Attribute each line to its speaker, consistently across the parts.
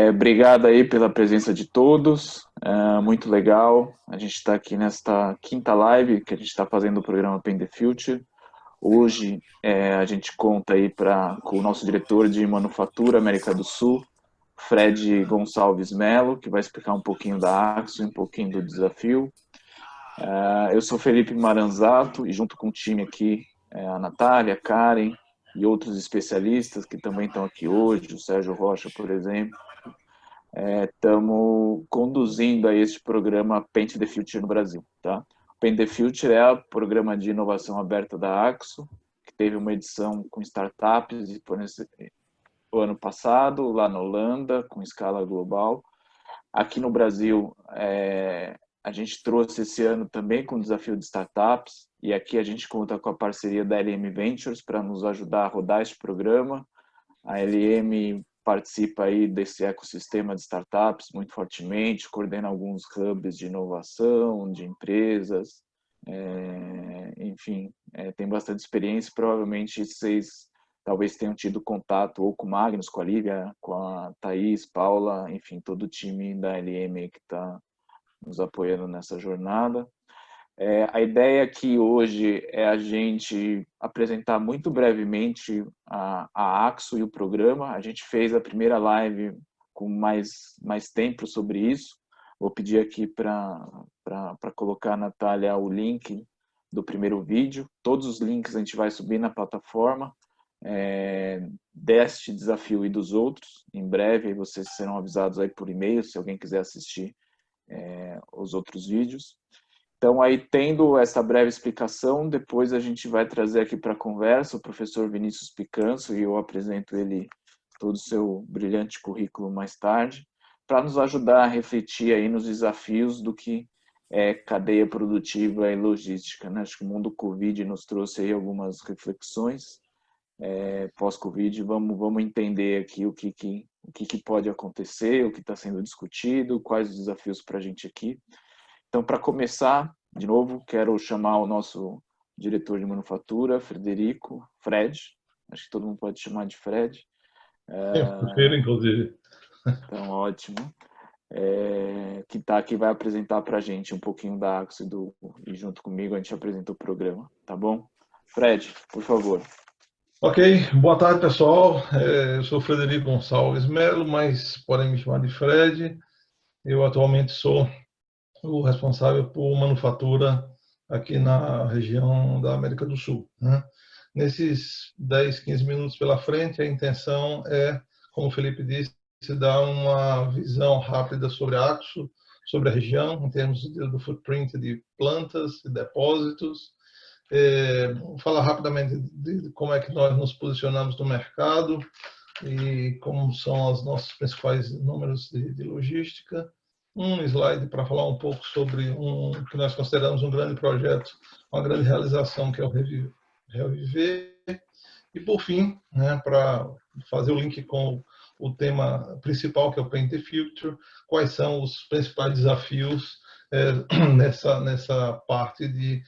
Speaker 1: Obrigado aí pela presença de todos, muito legal. A gente está aqui nesta quinta live que a gente está fazendo o programa Paint the Future. Hoje a gente conta aí com o nosso diretor de manufatura América do Sul, Fred Gonçalves Melo, que vai explicar um pouquinho da Axo e um pouquinho do desafio. Eu sou Felipe Maranzato e junto com o time aqui, a Natália, a Karen e outros especialistas que também estão aqui hoje, o Sérgio Rocha, por exemplo. Estamos conduzindo a este programa Paint the Future no Brasil. Tá? Paint the Future é o programa de inovação aberta da Axo, que teve uma edição com startups o ano passado, lá na Holanda, com escala global. Aqui no Brasil, a gente trouxe esse ano também com o desafio de startups, e aqui a gente conta com a parceria da LM Ventures para nos ajudar a rodar este programa. A LM participa aí desse ecossistema de startups muito fortemente, coordena alguns hubs de inovação, de empresas, enfim, tem bastante experiência. Provavelmente vocês talvez tenham tido contato ou com o Magnus, com a Lívia, com a Thaís, Paula, enfim, todo o time da LM que está nos apoiando nessa jornada. A ideia aqui hoje é a gente apresentar muito brevemente a Axo e o programa. A gente fez a primeira live com mais tempo sobre isso. Vou pedir aqui para colocar, Natália, o link do primeiro vídeo. Todos os links a gente vai subir na plataforma deste desafio e dos outros. Em breve vocês serão avisados aí por e-mail, se alguém quiser assistir os outros vídeos. Então, aí, tendo essa breve explicação, depois a gente vai trazer aqui para a conversa o professor Vinícius Picanso, e eu apresento ele todo o seu brilhante currículo mais tarde, para nos ajudar a refletir aí nos desafios do que é cadeia produtiva e logística. Né? Acho que o mundo Covid nos trouxe aí algumas reflexões. Pós-Covid, vamos entender aqui o que pode acontecer, o que está sendo discutido, quais os desafios para a gente aqui. Então, para começar, de novo, quero chamar o nosso diretor de manufatura, Fred, acho que todo mundo pode chamar de Fred.
Speaker 2: Eu prefiro, inclusive.
Speaker 1: Então, ótimo. Que está aqui, vai apresentar para a gente um pouquinho da Axo e junto comigo a gente apresenta o programa, tá bom? Fred, por favor.
Speaker 2: Ok, boa tarde, pessoal. Eu sou Frederico Gonçalves Melo, mas podem me chamar de Fred. Eu atualmente sou o responsável por manufatura aqui na região da América do Sul. Né? Nesses 10, 15 minutos pela frente, a intenção é, como o Felipe disse, dar uma visão rápida sobre a Axo, sobre a região, em termos do footprint de plantas, de depósitos. Falar rapidamente de como é que nós nos posicionamos no mercado e como são os nossos principais números de logística. Um slide para falar um pouco sobre que nós consideramos um grande projeto, uma grande realização, que é o Reviver. E, por fim, né, para fazer o link com o tema principal, que é o Paint the Future, quais são os principais desafios nessa parte de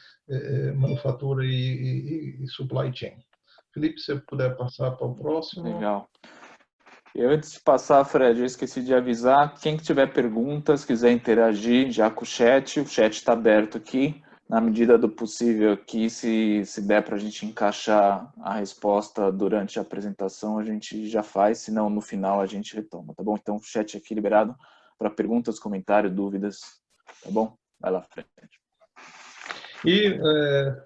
Speaker 2: manufatura e supply chain. Felipe, se você puder passar para o próximo.
Speaker 1: Legal. E antes de passar, Fred, eu esqueci de avisar, quem tiver perguntas, quiser interagir já com o chat está aberto aqui. Na medida do possível aqui, se der para a gente encaixar a resposta durante a apresentação, a gente já faz, senão no final a gente retoma, tá bom? Então, o chat aqui liberado para perguntas, comentários, dúvidas, tá bom? Vai lá, Fred.
Speaker 2: E,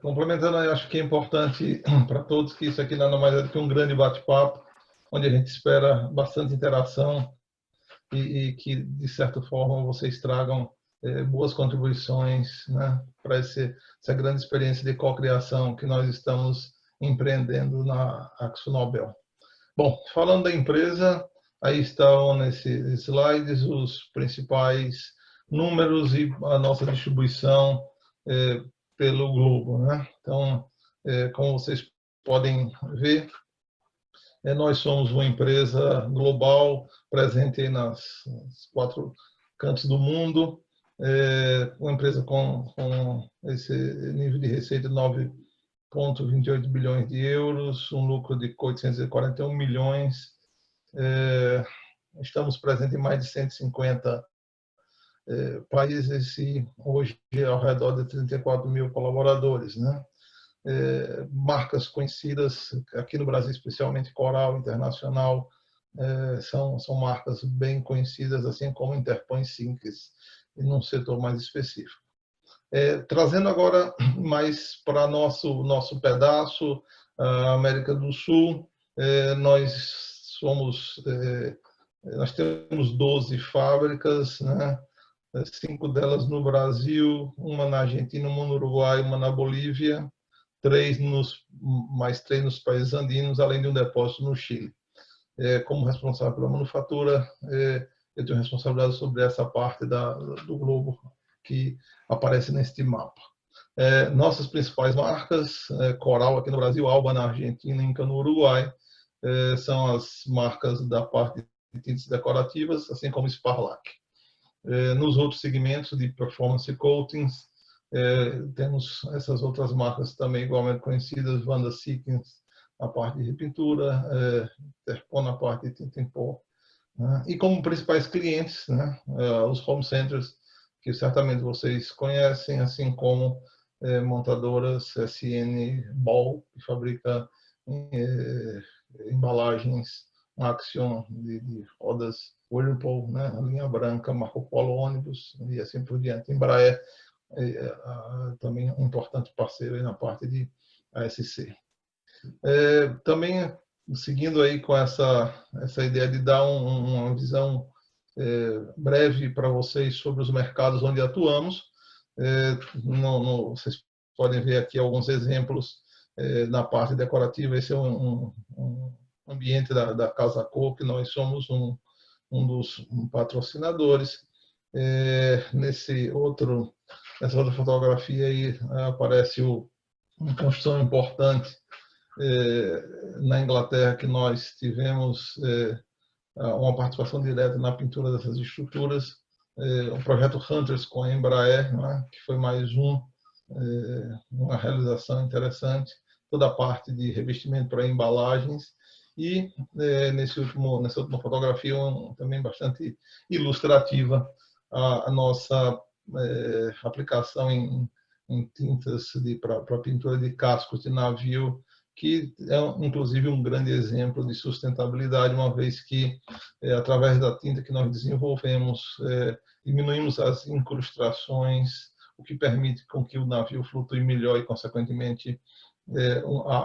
Speaker 2: complementando, eu acho que é importante para todos que isso aqui nada mais é do que um grande bate-papo, onde a gente espera bastante interação e que, de certa forma, vocês tragam boas contribuições, né, para essa grande experiência de cocriação que nós estamos empreendendo na Axo Nobel. Bom, falando da empresa, aí estão nesses slides os principais números e a nossa distribuição pelo globo, né? Então, como vocês podem ver, nós somos uma empresa global, presente nas 4 cantos do mundo, uma empresa com esse nível de receita de 9,28 bilhões de euros, um lucro de 841 milhões, estamos presentes em mais de 150 países e hoje ao redor de 34 mil colaboradores, né? Marcas conhecidas aqui no Brasil, especialmente Coral Internacional, são marcas bem conhecidas, assim como Interplan e Simples, num setor mais específico. Trazendo agora mais para nosso pedaço, a América do Sul, nós temos 12 fábricas, né? 5 delas no Brasil, uma na Argentina, uma no Uruguai, uma na Bolívia, mais 3 nos países andinos, além de um depósito no Chile. Como responsável pela manufatura, eu tenho responsabilidade sobre essa parte do globo que aparece neste mapa. Nossas principais marcas, Coral aqui no Brasil, Alba na Argentina, Inca no Uruguai, são as marcas da parte de tintas decorativas, assim como Sparlac. Nos outros segmentos de performance coatings, temos essas outras marcas também igualmente conhecidas, Wanda Seekins na parte de repintura, Terpon na parte de tinta em pó. Né? E como principais clientes, né, os home centers, que certamente vocês conhecem, assim como montadoras SN Ball, que fabrica embalagens Axion de rodas Whirlpool, né, a linha branca, Marco Polo ônibus e assim por diante. Embraer também um importante parceiro aí na parte de ASC. Também seguindo aí com essa ideia de dar uma visão breve para vocês sobre os mercados onde atuamos. Vocês podem ver aqui alguns exemplos na parte decorativa. Esse é um ambiente da Casa Cor, que nós somos um dos patrocinadores. Nessa outra fotografia aí aparece uma construção importante na Inglaterra, que nós tivemos uma participação direta na pintura dessas estruturas, o projeto Hunters com a Embraer, né, que foi mais uma realização interessante, toda a parte de revestimento para embalagens, e nessa última fotografia também bastante ilustrativa a nossa aplicação em tintas para pintura de cascos de navio, que é inclusive um grande exemplo de sustentabilidade, uma vez que através da tinta que nós desenvolvemos, diminuímos as incrustações, o que permite com que o navio flutue melhor e, consequentemente,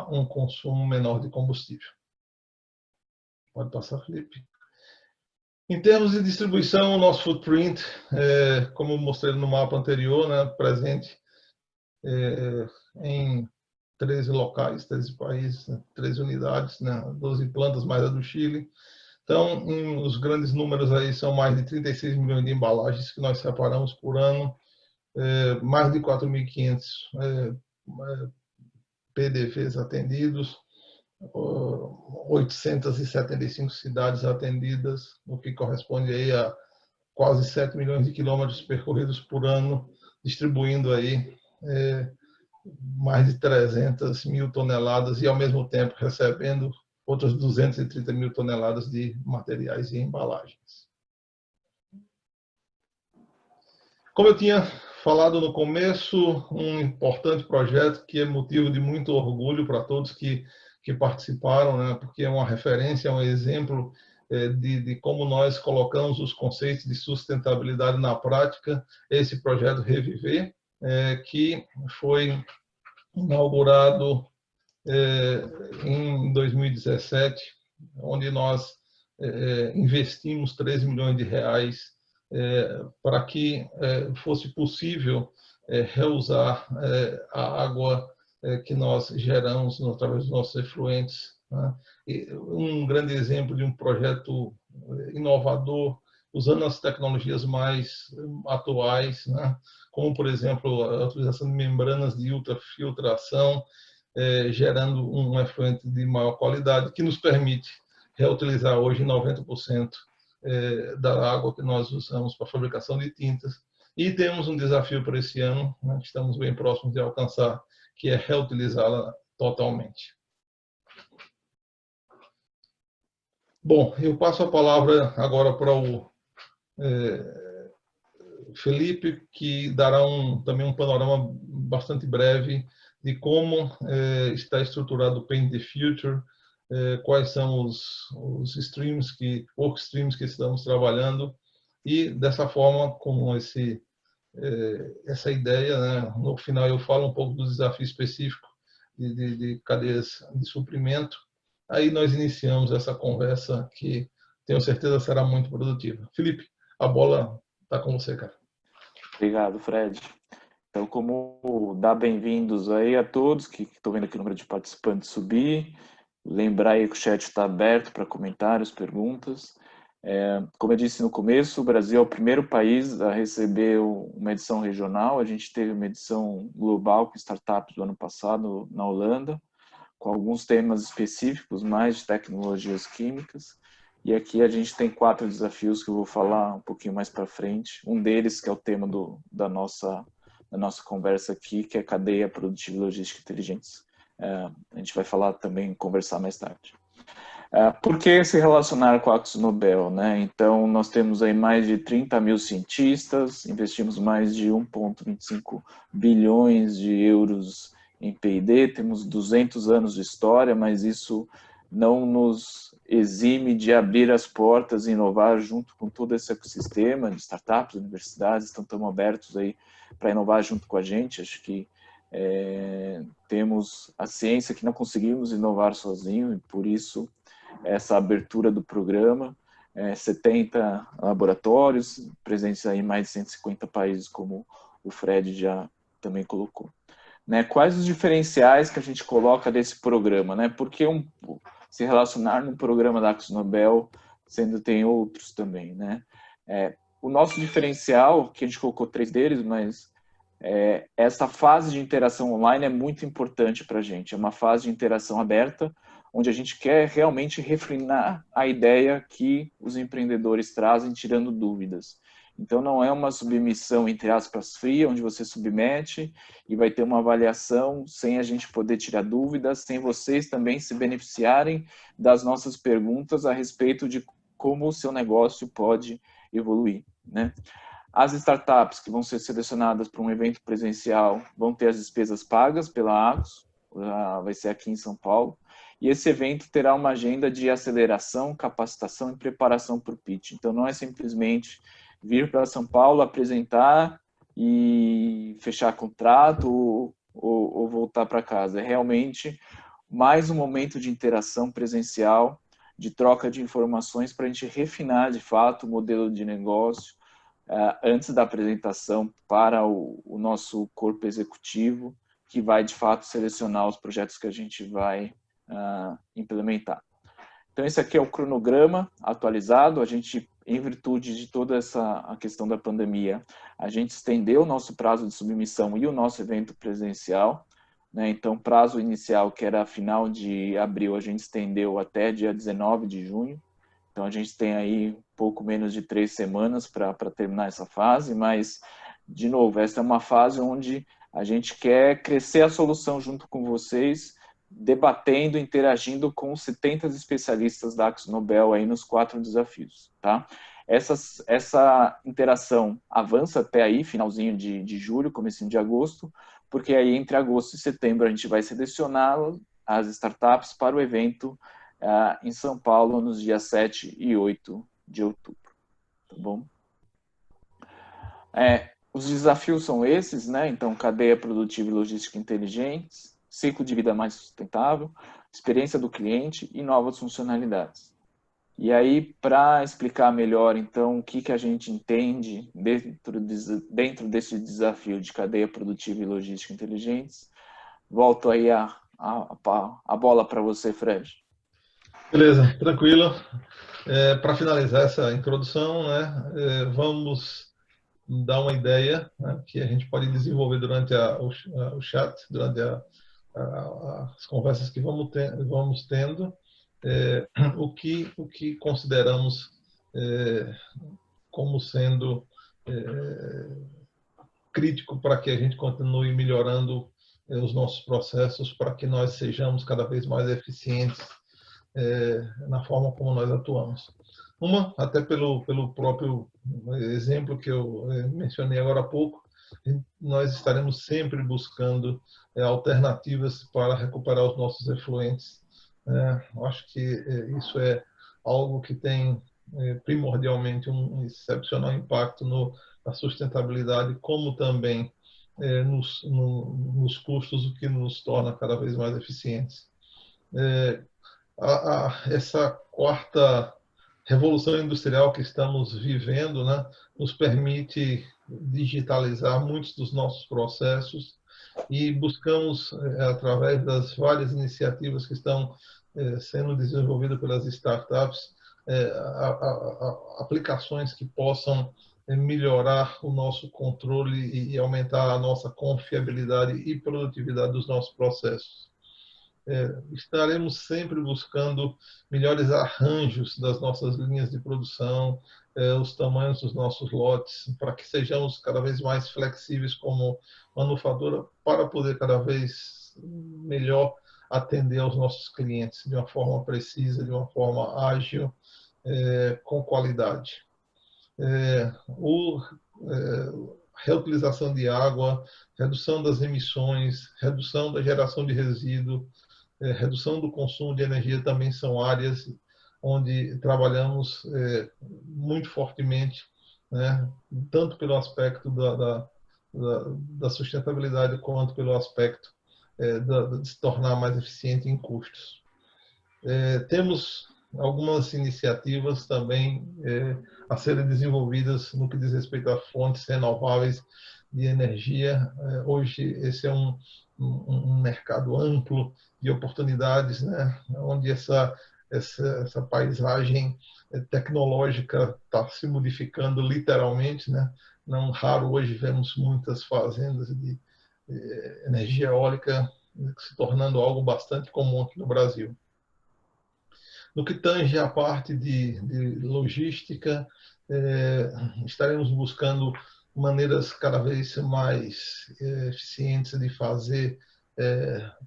Speaker 2: um consumo menor de combustível. Pode passar, Felipe. Em termos de distribuição, o nosso footprint, como eu mostrei no mapa anterior, né, presente em 13 locais, 13 países, 13 unidades, né, 12 plantas mais a do Chile. Então, os grandes números aí são mais de 36 milhões de embalagens que nós separamos por ano, mais de 4.500 PDVs atendidos, 875 cidades atendidas, o que corresponde aí a quase 7 milhões de quilômetros percorridos por ano, distribuindo aí mais de 300 mil toneladas e, ao mesmo tempo, recebendo outras 230 mil toneladas de materiais e embalagens. Como eu tinha falado no começo, um importante projeto que é motivo de muito orgulho para todos que participaram, né, porque é uma referência, é um exemplo de como nós colocamos os conceitos de sustentabilidade na prática, esse projeto Reviver, que foi inaugurado em 2017, onde nós investimos 13 milhões de reais para que fosse possível reusar a água que nós geramos através dos nossos efluentes. Né? Um grande exemplo de um projeto inovador, usando as tecnologias mais atuais, né? Como, por exemplo, a utilização de membranas de ultrafiltração, gerando um efluente de maior qualidade, que nos permite reutilizar hoje 90% da água que nós usamos para a fabricação de tintas. E temos um desafio para esse ano, né, que estamos bem próximos de alcançar, que é reutilizá-la totalmente. Bom, eu passo a palavra agora para o Felipe, que dará também um panorama bastante breve de como está estruturado o Paint the Future, quais são os streams work streams que estamos trabalhando, e dessa forma, com essa ideia, né, no final eu falo um pouco do desafio específico de cadeias de suprimento. Aí nós iniciamos essa conversa que tenho certeza será muito produtiva. Felipe, a bola está com você, cara.
Speaker 1: Obrigado, Fred. Então, como dar bem-vindos aí a todos, que estou vendo aqui o número de participantes subir, lembrar aí que o chat está aberto para comentários, perguntas. Como eu disse no começo, o Brasil é o primeiro país a receber uma edição regional. A gente teve uma edição global com startups do ano passado na Holanda, com alguns temas específicos, mais de tecnologias químicas. E aqui a gente tem 4 desafios que eu vou falar um pouquinho mais para frente. Um deles que é o tema da nossa conversa aqui, que é cadeia produtiva e logística inteligentes. A gente vai falar também, conversar mais tarde. Por que se relacionar com a AkzoNobel, né? Então, nós temos aí mais de 30 mil cientistas, investimos mais de 1,25 bilhões de euros em P&D, temos 200 anos de história, mas isso não nos exime de abrir as portas e inovar junto com todo esse ecossistema de startups, universidades, estão abertos aí para inovar junto com a gente. Acho que temos a ciência que não conseguimos inovar sozinho, e por isso essa abertura do programa, 70 laboratórios, presentes aí em mais de 150 países, como o Fred já também colocou. Né, quais os diferenciais que a gente coloca desse programa? Né? Por que se relacionar num programa da AkzoNobel, sendo que tem outros também? Né? O nosso diferencial, que a gente colocou 3 deles, mas essa fase de interação online é muito importante para a gente. É uma fase de interação aberta, onde a gente quer realmente refinar a ideia que os empreendedores trazem, tirando dúvidas. Então, não é uma submissão, entre aspas, fria, onde você submete e vai ter uma avaliação sem a gente poder tirar dúvidas, sem vocês também se beneficiarem das nossas perguntas a respeito de como o seu negócio pode evoluir, né? As startups que vão ser selecionadas para um evento presencial vão ter as despesas pagas pela Akzo, vai ser aqui em São Paulo, e esse evento terá uma agenda de aceleração, capacitação e preparação para o pitch. Então, não é simplesmente vir para São Paulo, apresentar e fechar contrato ou voltar para casa. É realmente mais um momento de interação presencial, de troca de informações para a gente refinar, de fato, o modelo de negócio, antes da apresentação para o nosso corpo executivo, que vai, de fato, selecionar os projetos que a gente vai implementar. Então, esse aqui é o cronograma atualizado. A gente, em virtude de toda a questão da pandemia, a gente estendeu o nosso prazo de submissão e o nosso evento presencial, né? Então, prazo inicial, que era final de abril, a gente estendeu até dia 19 de junho. Então, a gente tem aí pouco menos de 3 semanas para terminar essa fase, mas, de novo, essa é uma fase onde a gente quer crescer a solução junto com vocês, debatendo, interagindo com os 70 especialistas da AkzoNobel aí nos 4 desafios, tá? Essa interação avança até aí, finalzinho de julho, comecinho de agosto, porque aí entre agosto e setembro a gente vai selecionar as startups para o evento em São Paulo nos dias 7 e 8 de outubro, tá bom? Os desafios são esses, né? Então, cadeia produtiva e logística inteligentes, ciclo de vida mais sustentável, experiência do cliente e novas funcionalidades. E aí, para explicar melhor, então, o que a gente entende dentro desse desafio de cadeia produtiva e logística inteligentes, volto aí a bola para você, Fred.
Speaker 2: Beleza, tranquilo. Para finalizar essa introdução, né, vamos dar uma ideia, né, que a gente pode desenvolver durante o chat, durante as conversas que vamos tendo, o que consideramos como sendo crítico para que a gente continue melhorando os nossos processos, para que nós sejamos cada vez mais eficientes na forma como nós atuamos. Uma, até pelo próprio exemplo que eu mencionei agora há pouco, nós estaremos sempre buscando alternativas para recuperar os nossos efluentes. Eu acho que isso é algo que tem primordialmente um excepcional impacto na sustentabilidade, como também nos custos, o que nos torna cada vez mais eficientes. Essa quarta revolução industrial que estamos vivendo, né, nos permite digitalizar muitos dos nossos processos e buscamos, através das várias iniciativas que estão sendo desenvolvidas pelas startups, aplicações que possam melhorar o nosso controle e aumentar a nossa confiabilidade e produtividade dos nossos processos. Estaremos sempre buscando melhores arranjos das nossas linhas de produção, os tamanhos dos nossos lotes, para que sejamos cada vez mais flexíveis como manufatura, para poder cada vez melhor atender aos nossos clientes de uma forma precisa, de uma forma ágil, com qualidade. Reutilização de água, redução das emissões, redução da geração de resíduo, redução do consumo de energia também são áreas onde trabalhamos muito fortemente, né? Tanto pelo aspecto da sustentabilidade quanto pelo aspecto de se tornar mais eficiente em custos. Temos algumas iniciativas também a serem desenvolvidas no que diz respeito a fontes renováveis de energia. Hoje esse é um mercado amplo de oportunidades, né, onde essa paisagem tecnológica está se modificando literalmente, né? Não raro hoje vemos muitas fazendas de energia eólica se tornando algo bastante comum aqui no Brasil. No que tange a parte de logística, estaremos buscando maneiras cada vez mais eficientes de fazer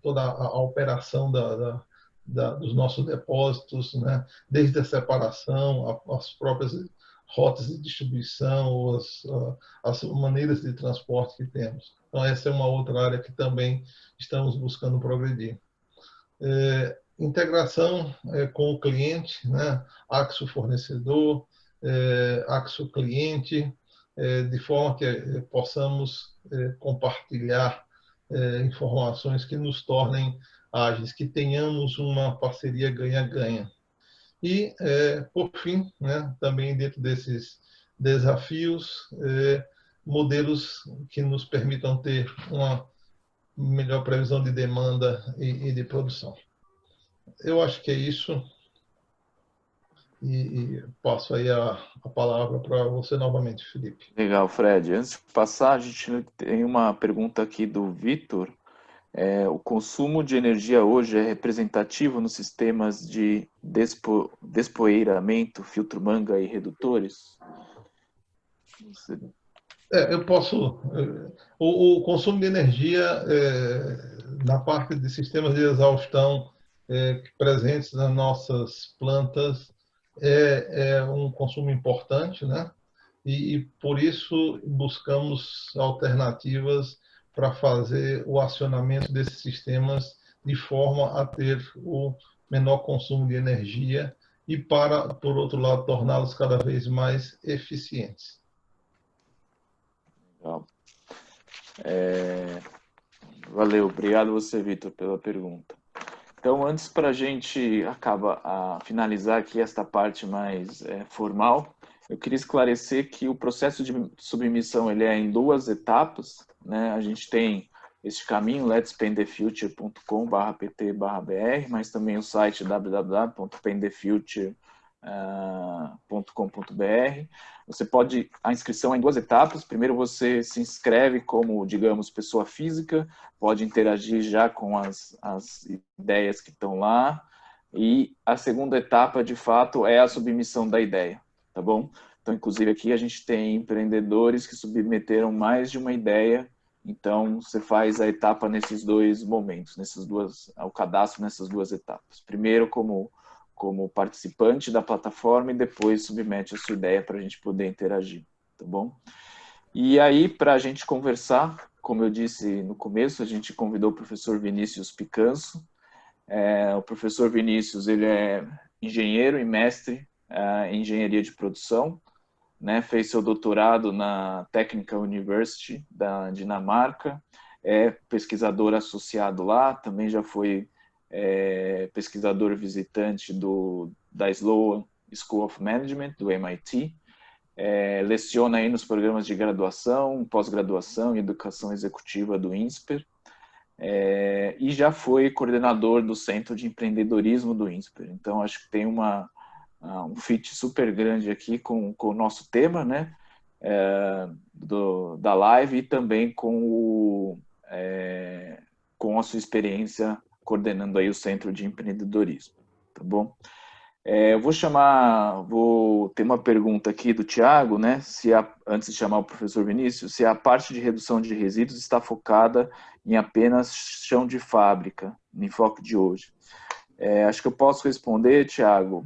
Speaker 2: toda a operação dos nossos depósitos, né? Desde a separação, as próprias rotas de distribuição, as maneiras de transporte que temos. Então, essa é uma outra área que também estamos buscando progredir. Integração com o cliente, né? Axo fornecedor, Axo cliente, de forma que possamos compartilhar informações que nos tornem ágeis, que tenhamos uma parceria ganha-ganha. E, por fim, né, também dentro desses desafios, modelos que nos permitam ter uma melhor previsão de demanda e de produção. Eu acho que é isso. E passo aí a palavra para você novamente, Felipe.
Speaker 1: Legal, Fred. Antes de passar, a gente tem uma pergunta aqui do Vitor. O consumo de energia hoje é representativo nos sistemas de despoeiramento, filtro manga e redutores?
Speaker 2: Eu posso. O consumo de energia na parte de sistemas de exaustão presentes nas nossas plantas é um consumo importante, né? E por isso buscamos alternativas para fazer o acionamento desses sistemas de forma a ter o menor consumo de energia e para, por outro lado, torná-los cada vez mais eficientes.
Speaker 1: Legal. Valeu, obrigado você, Vitor, pela pergunta. Então, antes para a gente finalizar aqui esta parte mais formal, eu queria esclarecer que o processo de submissão ele é em duas etapas, né? A gente tem este caminho, letspenthefuture.com/pt/br, mas também o site www.penthefuture.com.br. A inscrição é em duas etapas. Primeiro você se inscreve como, digamos, pessoa física, pode interagir já com as ideias que estão lá. E a segunda etapa, de fato, é a submissão da ideia, tá bom? Então, inclusive, aqui a gente tem empreendedores que submeteram mais de uma ideia. Então, você faz a etapa nesses dois momentos, o cadastro nessas duas etapas. Primeiro, como como participante da plataforma e depois submete a sua ideia para a gente poder interagir, tá bom? E aí, para a gente conversar, como eu disse no começo, a gente convidou o professor Vinícius Picanso. O professor Vinícius, ele é engenheiro e mestre em engenharia de produção, né? Fez seu doutorado na Technical University da Dinamarca, é pesquisador associado lá, também já foi pesquisador visitante da Sloan School of Management, do MIT, leciona aí nos programas de graduação, pós-graduação e educação executiva do INSPER, e já foi coordenador do Centro de Empreendedorismo do INSPER. Então, acho que tem um fit super grande aqui com o nosso tema, né, da live, e também com a sua experiência coordenando aí o Centro de Empreendedorismo, tá bom? Eu vou ter uma pergunta aqui do Tiago, né? Antes de chamar o professor Vinícius, se a parte de redução de resíduos está focada em apenas chão de fábrica, no enfoque de hoje. Acho que eu posso responder, Tiago.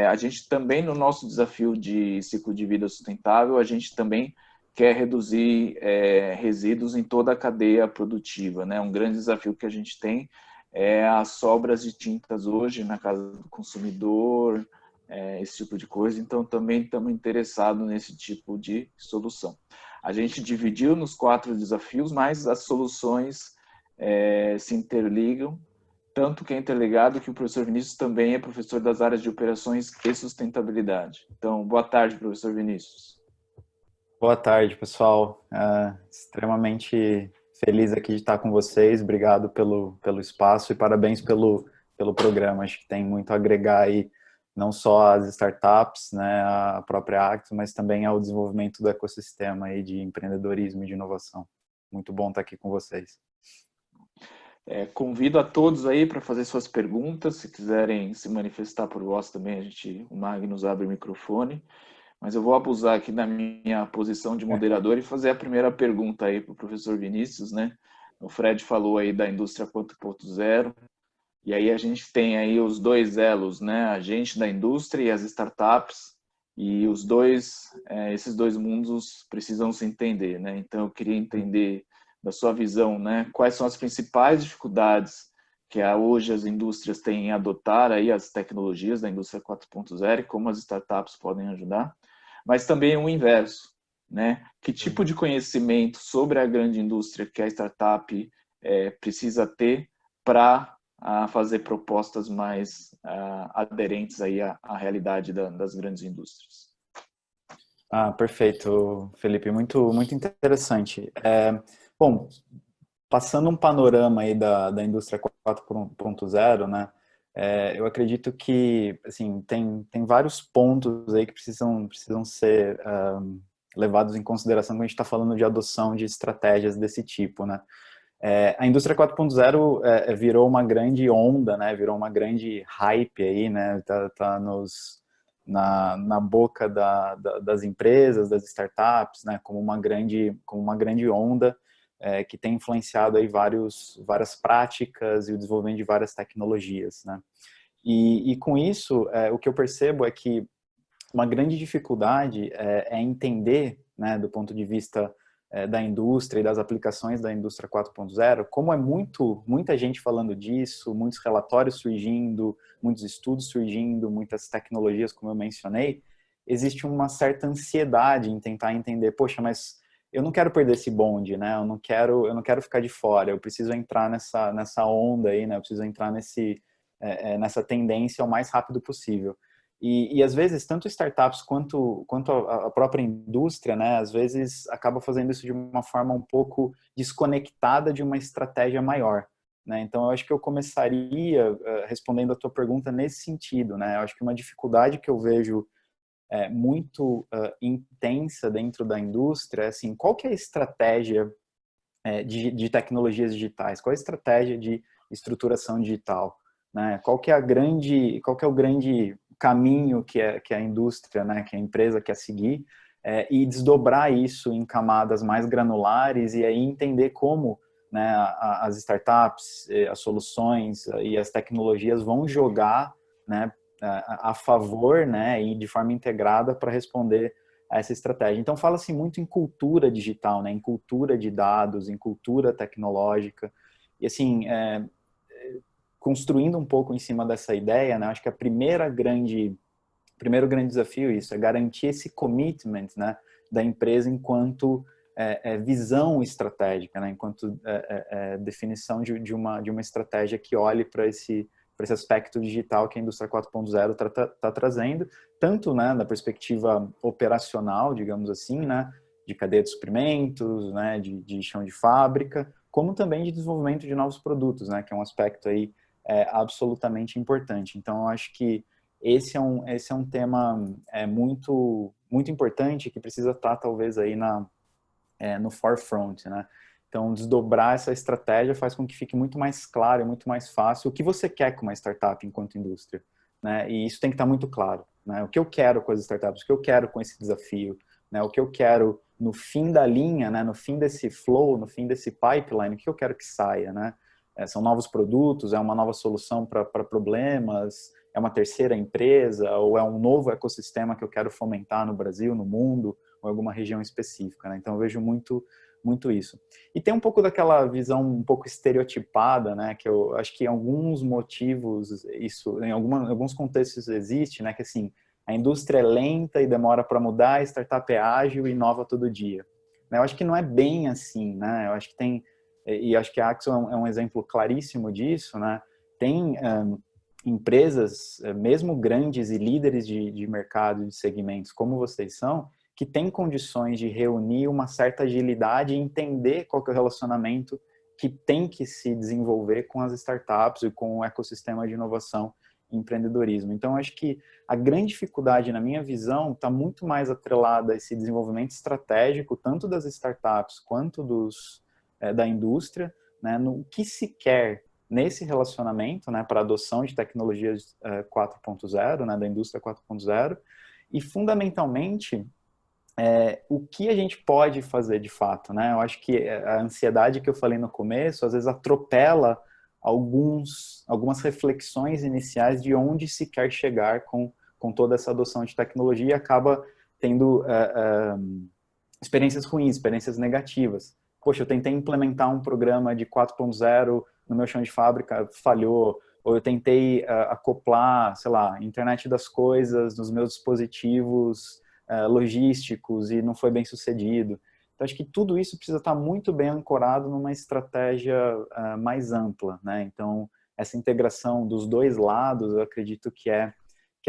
Speaker 1: A gente também, no nosso desafio de ciclo de vida sustentável, a gente também quer reduzir resíduos em toda a cadeia produtiva, né? Um grande desafio que a gente tem as sobras de tintas hoje na casa do consumidor, esse tipo de coisa. Então, também estamos interessados nesse tipo de solução. A gente dividiu nos 4 desafios, mas as soluções se interligam, tanto que é interligado que o professor Vinícius também é professor das áreas de operações e sustentabilidade. Então, boa tarde, professor Vinícius.
Speaker 3: Boa tarde, pessoal. Extremamente feliz aqui de estar com vocês. Obrigado pelo espaço e parabéns pelo programa. Acho que tem muito a agregar aí, não só às startups, né, a própria Actus, mas também ao desenvolvimento do ecossistema aí de empreendedorismo e de inovação. Muito bom estar aqui com vocês.
Speaker 1: Convido a todos aí para fazer suas perguntas. Se quiserem se manifestar por voz também, o Magnus abre o microfone. Mas eu vou abusar aqui da minha posição de moderador e fazer a primeira pergunta aí para o professor Vinícius, né? O Fred falou aí da indústria 4.0, e aí a gente tem aí os dois elos, né? A gente da indústria e as startups, e esses dois mundos precisam se entender, né? Então eu queria entender da sua visão, né? Quais são as principais dificuldades que hoje as indústrias têm em adotar aí as tecnologias da indústria 4.0 e como as startups podem ajudar, mas também o inverso, né? Que tipo de conhecimento sobre a grande indústria que a startup precisa ter para fazer propostas mais aderentes aí à realidade da realidade das grandes indústrias.
Speaker 3: Perfeito, Felipe. Muito interessante. Bom, passando um panorama aí da indústria 4.0, né? Eu acredito que, assim, tem vários pontos aí que precisam ser levados em consideração quando a gente está falando de adoção de estratégias desse tipo, né? A indústria 4.0 virou uma grande onda, né? Virou uma grande hype aí, né? Tá na boca das empresas, das startups, né? Como uma grande onda que tem influenciado aí várias práticas e o desenvolvimento de várias tecnologias, né? E com isso, o que eu percebo é que uma grande dificuldade é entender, né, do ponto de vista da indústria e das aplicações da indústria 4.0, como é muita gente falando disso, muitos relatórios surgindo, muitos estudos surgindo, muitas tecnologias, como eu mencionei, existe uma certa ansiedade em tentar entender, poxa, mas eu não quero perder esse bonde, né? Eu não quero ficar de fora. Eu preciso entrar nessa onda aí, né? Eu preciso entrar nessa tendência o mais rápido possível. E às vezes tanto startups quanto a própria indústria, né? Às vezes acaba fazendo isso de uma forma um pouco desconectada de uma estratégia maior, né? Então eu acho que eu começaria respondendo a tua pergunta nesse sentido, né? Eu acho que uma dificuldade que eu vejo muito intensa dentro da indústria, assim, qual que é a estratégia de tecnologias digitais? Qual é a estratégia de estruturação digital? Né? Qual que é o grande caminho que a indústria, né, que a empresa quer seguir? E desdobrar isso em camadas mais granulares e aí entender como, né, as startups, as soluções e as tecnologias vão jogar, né, a favor, né, e de forma integrada para responder a essa estratégia. Então, fala-se muito em cultura digital, né, em cultura de dados, em cultura tecnológica. E, assim, construindo um pouco em cima dessa ideia, né, acho que primeiro grande desafio é isso, é garantir esse commitment, né, da empresa enquanto visão estratégica, né, enquanto definição de uma estratégia que olhe para esse aspecto digital que a indústria 4.0 está trazendo, tanto, né, da perspectiva operacional, digamos assim, né, de cadeia de suprimentos, né, de chão de fábrica, como também de desenvolvimento de novos produtos, né, que é um aspecto aí absolutamente importante. Então, eu acho que esse é um tema muito, muito importante que precisa estar, talvez, aí no forefront, né? Então, desdobrar essa estratégia faz com que fique muito mais claro e muito mais fácil o que você quer com uma startup enquanto indústria, né? E isso tem que estar muito claro, né? O que eu quero com as startups, o que eu quero com esse desafio, né? O que eu quero no fim da linha, né? No fim desse flow, no fim desse pipeline, o que eu quero que saia, né? São novos produtos, é uma nova solução para problemas, é uma terceira empresa, ou é um novo ecossistema que eu quero fomentar no Brasil, no mundo, ou alguma região específica, né? Então eu vejo muito isso. E tem um pouco daquela visão um pouco estereotipada, né, que eu acho que em alguns motivos isso, em alguns contextos existe, né, que assim, a indústria é lenta e demora para mudar, a startup é ágil e inova todo dia. Eu acho que não é bem assim, né? Eu acho que tem, e acho que a Axo é um exemplo claríssimo disso, né? Tem empresas, mesmo grandes e líderes de mercado, de segmentos, como vocês são, que têm condições de reunir uma certa agilidade e entender qual que é o relacionamento que tem que se desenvolver com as startups e com o ecossistema de inovação e empreendedorismo. Então, acho que a grande dificuldade, na minha visão, está muito mais atrelada a esse desenvolvimento estratégico, tanto das startups quanto da indústria, né, no que se quer nesse relacionamento, né, para a adoção de tecnologias 4.0, né, da indústria 4.0, e fundamentalmente o que a gente pode fazer de fato, né? Eu acho que a ansiedade que eu falei no começo, às vezes atropela algumas reflexões iniciais de onde se quer chegar com toda essa adoção de tecnologia e acaba tendo experiências ruins, experiências negativas. Poxa, eu tentei implementar um programa de 4.0 no meu chão de fábrica, falhou, ou eu tentei acoplar, sei lá, internet das coisas nos meus dispositivos logísticos e não foi bem sucedido. Então, acho que tudo isso precisa estar muito bem ancorado numa estratégia mais ampla, né? Então, essa integração dos dois lados, eu acredito que é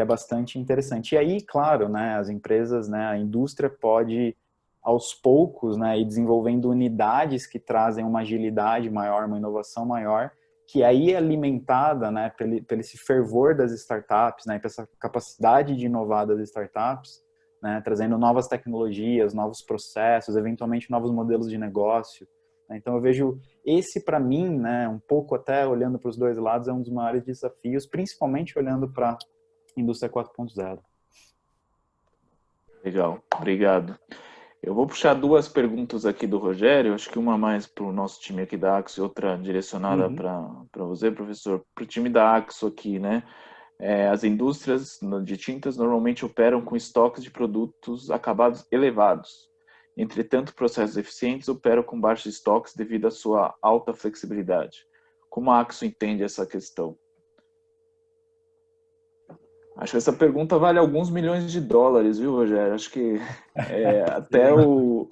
Speaker 3: bastante interessante. E aí, claro, né, as empresas, né, a indústria pode, aos poucos, né, ir desenvolvendo unidades que trazem uma agilidade maior, uma inovação maior, que aí é alimentada, né, pelo esse fervor das startups, né, por essa capacidade de inovar das startups, né, trazendo novas tecnologias, novos processos, eventualmente novos modelos de negócio. Né? Então eu vejo esse, para mim, né, um pouco até olhando para os dois lados, é um dos maiores desafios, principalmente olhando para a indústria 4.0.
Speaker 1: Legal, obrigado. Eu vou puxar duas perguntas aqui do Rogério, acho que uma mais para o nosso time aqui da Axo e outra direcionada para você, professor. Para o time da Axo aqui, né? As indústrias de tintas normalmente operam com estoques de produtos acabados elevados. Entretanto, processos eficientes operam com baixos estoques devido à sua alta flexibilidade. Como a Axo entende essa questão? Acho que essa pergunta vale alguns milhões de dólares, viu, Rogério? Acho que até o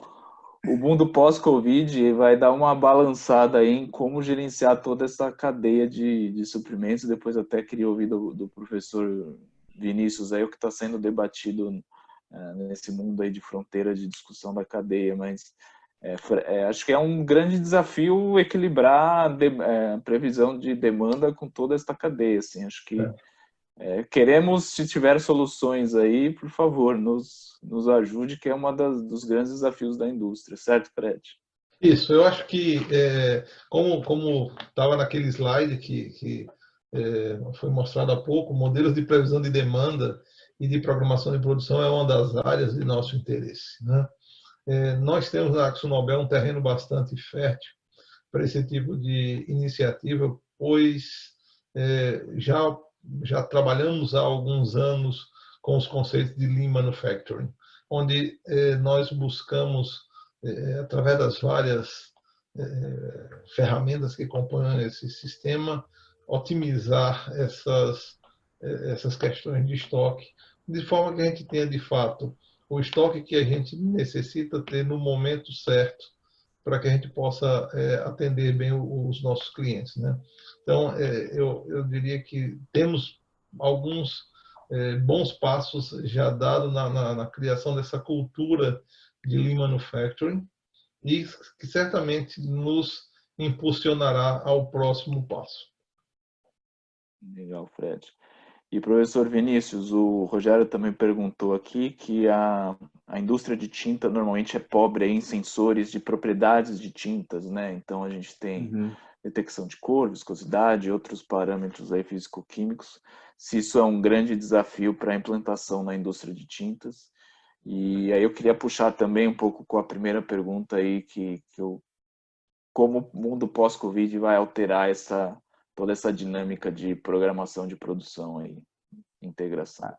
Speaker 1: mundo pós-Covid vai dar uma balançada aí em como gerenciar toda essa cadeia de suprimentos. Depois até queria ouvir do professor Vinícius aí o que está sendo debatido nesse mundo aí de fronteira de discussão da cadeia, mas acho que é um grande desafio equilibrar a previsão de demanda com toda essa cadeia. Assim, acho que queremos, se tiver soluções aí, por favor, nos ajude, que é dos grandes desafios da indústria, certo, Fred?
Speaker 2: Isso, eu acho que, como estava naquele slide que foi mostrado há pouco, modelos de previsão de demanda e de programação de produção é uma das áreas de nosso interesse. Né? Nós temos na AkzoNobel um terreno bastante fértil para esse tipo de iniciativa, pois já já trabalhamos há alguns anos com os conceitos de Lean Manufacturing, onde nós buscamos, através das várias ferramentas que compõem esse sistema, otimizar essas questões de estoque, de forma que a gente tenha, de fato, o estoque que a gente necessita ter no momento certo, para que a gente possa atender bem os nossos clientes, né? Então, eu diria que temos alguns bons passos já dados na criação dessa cultura de Lean Manufacturing e que certamente nos impulsionará ao próximo passo.
Speaker 1: Legal, Fred. E professor Vinícius, o Rogério também perguntou aqui que a indústria de tinta normalmente é pobre em sensores de propriedades de tintas, né? Então a gente tem detecção de cor, viscosidade e outros parâmetros aí físico-químicos. Se isso é um grande desafio para a implantação na indústria de tintas. E aí eu queria puxar também um pouco com a primeira pergunta aí como o mundo pós-Covid vai alterar toda essa dinâmica de programação de produção aí, integração.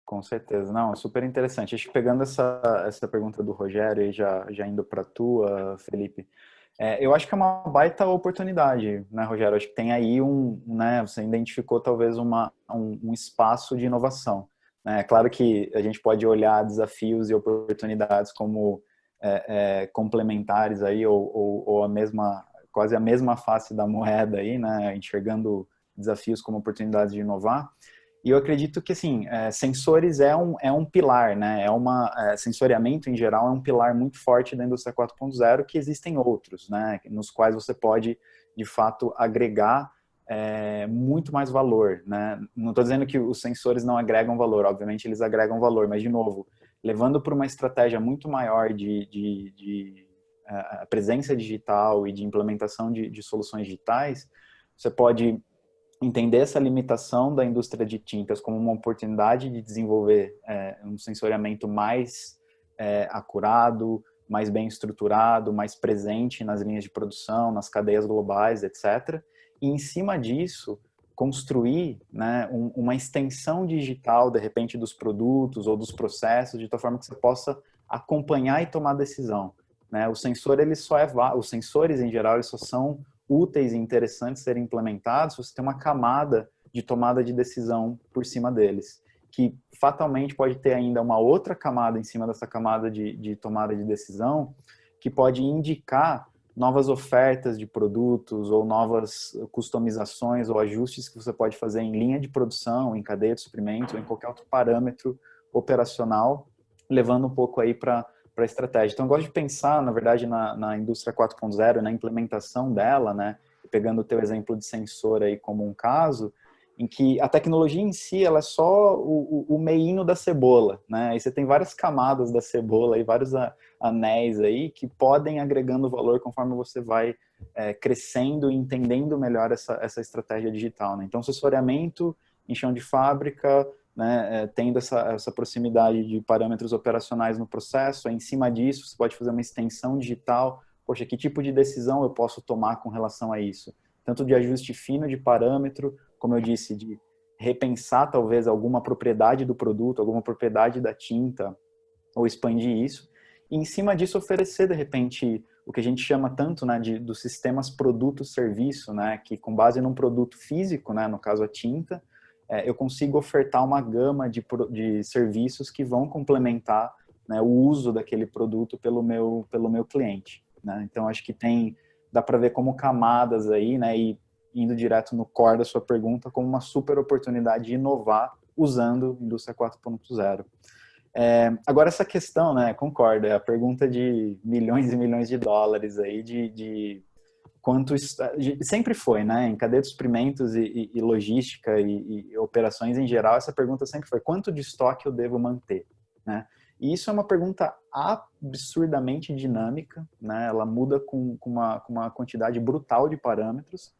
Speaker 3: Com certeza, não, super interessante. Acho que pegando essa pergunta do Rogério e já indo para a tua, Felipe, eu acho que é uma baita oportunidade, né, Rogério? Acho que tem aí né, você identificou talvez um espaço de inovação. Né? É claro que a gente pode olhar desafios e oportunidades como complementares aí, ou quase a mesma face da moeda aí, né? Enxergando desafios como oportunidades de inovar. E eu acredito que, assim, sensores é um pilar, né? Sensoriamento, em geral, é um pilar muito forte da indústria 4.0, que existem outros, né? Nos quais você pode, de fato, agregar muito mais valor, né? Não estou dizendo que os sensores não agregam valor, obviamente eles agregam valor, mas, de novo, levando para uma estratégia muito maior de presença digital e de implementação de soluções digitais, você pode entender essa limitação da indústria de tintas como uma oportunidade de desenvolver um sensoriamento mais acurado, mais bem estruturado, mais presente nas linhas de produção, nas cadeias globais, etc. E, em cima disso, construir, né, uma extensão digital, de repente, dos produtos ou dos processos, de tal forma que você possa acompanhar e tomar decisão. Né? Os sensores, em geral, eles só são úteis e interessantes serem implementados, você tem uma camada de tomada de decisão por cima deles, que fatalmente pode ter ainda uma outra camada em cima dessa camada de tomada de decisão, que pode indicar novas ofertas de produtos ou novas customizações ou ajustes que você pode fazer em linha de produção, em cadeia de suprimentos ou em qualquer outro parâmetro operacional, levando um pouco aí para a estratégia. Então, eu gosto de pensar, na verdade, na indústria 4.0, na implementação dela, né? Pegando o teu exemplo de sensor aí como um caso, em que a tecnologia em si, ela é só o meinho da cebola, né? Aí você tem várias camadas da cebola e vários anéis aí que podem agregando valor conforme você vai crescendo e entendendo melhor essa estratégia digital, né? Então, sensoriamento em chão de fábrica, né, tendo essa proximidade de parâmetros operacionais no processo, em cima disso você pode fazer uma extensão digital, poxa, que tipo de decisão eu posso tomar com relação a isso? Tanto de ajuste fino de parâmetro, como eu disse, de repensar talvez alguma propriedade do produto, alguma propriedade da tinta, ou expandir isso, e em cima disso oferecer, de repente, o que a gente chama tanto, né, dos sistemas produto-serviço, né, que com base num produto físico, né, no caso a tinta, eu consigo ofertar uma gama de serviços que vão complementar, né, o uso daquele produto pelo meu cliente. Né? Então, acho que dá para ver como camadas aí, né, e indo direto no core da sua pergunta, como uma super oportunidade de inovar usando Indústria 4.0. Agora, essa questão, né, concordo, é a pergunta de milhões e milhões de dólares aí, de quanto sempre foi, né? Em cadeia de suprimentos e logística e operações em geral, essa pergunta sempre foi: quanto de estoque eu devo manter, né? E isso é uma pergunta absurdamente dinâmica, né? Ela muda com uma quantidade brutal de parâmetros.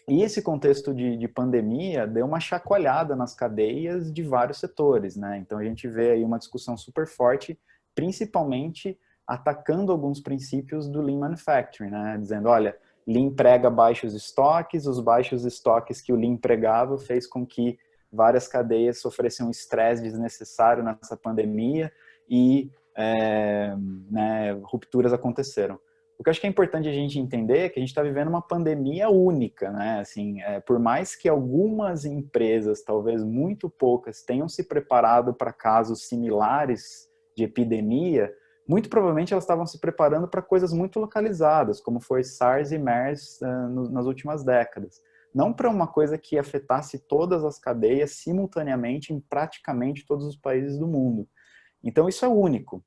Speaker 3: E esse contexto de pandemia deu uma chacoalhada nas cadeias de vários setores, né? Então a gente vê aí uma discussão super forte, principalmente atacando alguns princípios do Lean Manufacturing, né? Dizendo, olha, Lean prega baixos estoques, os baixos estoques que o Lean pregava fez com que várias cadeias sofressem um estresse desnecessário nessa pandemia e né, rupturas aconteceram. O que eu acho que é importante a gente entender é que a gente está vivendo uma pandemia única, né? Assim, por mais que algumas empresas, talvez muito poucas, tenham se preparado para casos similares de epidemia, muito provavelmente elas estavam se preparando para coisas muito localizadas, como foi SARS e MERS nas últimas décadas. Não para uma coisa que afetasse todas as cadeias simultaneamente em praticamente todos os países do mundo. Então isso é único.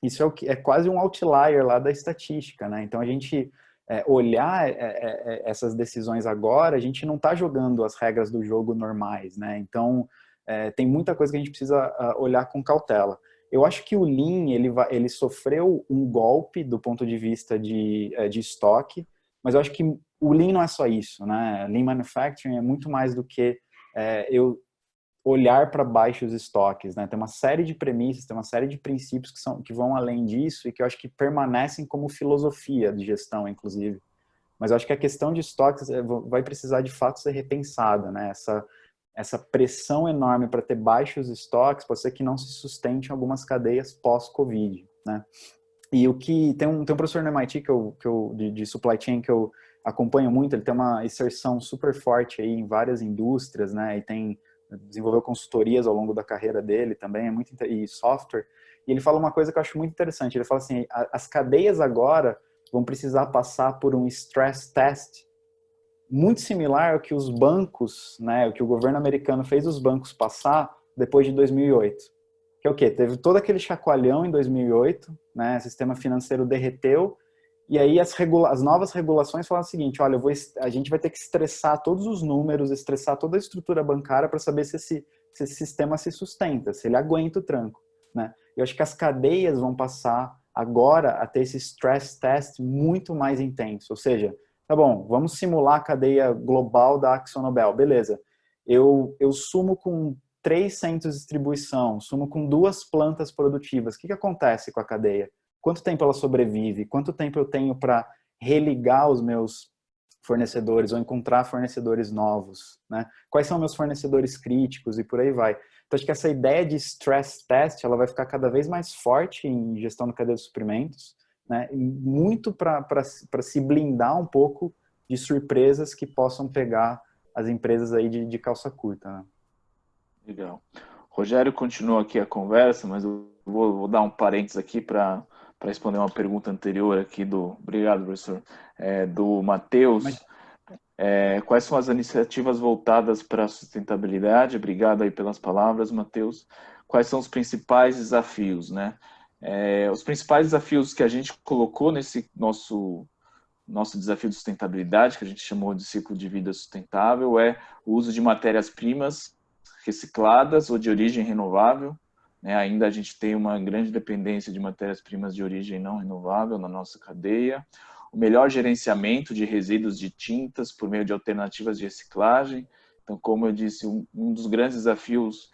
Speaker 3: Isso é quase um outlier lá da estatística, né? Então a gente olhar essas decisões agora, a gente não está jogando as regras do jogo normais, né? Então tem muita coisa que a gente precisa olhar com cautela. Eu acho que o Lean, ele sofreu um golpe do ponto de vista de estoque, mas eu acho que o Lean não é só isso, né? Lean Manufacturing é muito mais do que eu olhar para baixos estoques, né? Tem uma série de premissas, tem uma série de princípios que vão além disso e que eu acho que permanecem como filosofia de gestão, inclusive. Mas eu acho que a questão de estoques vai precisar de fato ser repensada, né? Essa pressão enorme para ter baixos estoques pode ser que não se sustente em algumas cadeias pós-Covid, né? E o que tem um professor no MIT de supply chain que eu acompanho muito, ele tem uma inserção super forte aí em várias indústrias, né? E desenvolveu consultorias ao longo da carreira dele também, e software. E ele fala uma coisa que eu acho muito interessante. Ele fala assim, as cadeias agora vão precisar passar por um stress test muito similar ao que os bancos, né, o que o governo americano fez os bancos passar depois de 2008. Que é o quê? Teve todo aquele chacoalhão em 2008, né, o sistema financeiro derreteu, e aí as novas regulações falam o seguinte, olha, a gente vai ter que estressar todos os números, estressar toda a estrutura bancária para saber se esse sistema se sustenta, se ele aguenta o tranco, né? Eu acho que as cadeias vão passar agora a ter esse stress test muito mais intenso, ou seja, tá bom, vamos simular a cadeia global da AkzoNobel, beleza. Eu sumo com 3 centros de distribuição, sumo com 2 plantas produtivas, o que acontece com a cadeia? Quanto tempo ela sobrevive? Quanto tempo eu tenho para religar os meus fornecedores ou encontrar fornecedores novos, né? Quais são meus fornecedores críticos e por aí vai. Então, acho que essa ideia de stress test, ela vai ficar cada vez mais forte em gestão da cadeia de suprimentos, né? Muito para se blindar um pouco de surpresas que possam pegar as empresas aí de calça curta, né?
Speaker 1: Legal. Rogério continua aqui a conversa, mas eu vou dar um parênteses aqui para responder uma pergunta anterior aqui obrigado, professor, do Matheus. Quais são as iniciativas voltadas para a sustentabilidade? Obrigado aí pelas palavras, Matheus. Quais são os principais desafios, né? Os principais desafios que a gente colocou nesse nosso desafio de sustentabilidade, que a gente chamou de ciclo de vida sustentável, é o uso de matérias-primas recicladas ou de origem renovável, né? Ainda a gente tem uma grande dependência de matérias-primas de origem não renovável na nossa cadeia. O melhor gerenciamento de resíduos de tintas por meio de alternativas de reciclagem. Então, como eu disse, um dos grandes desafios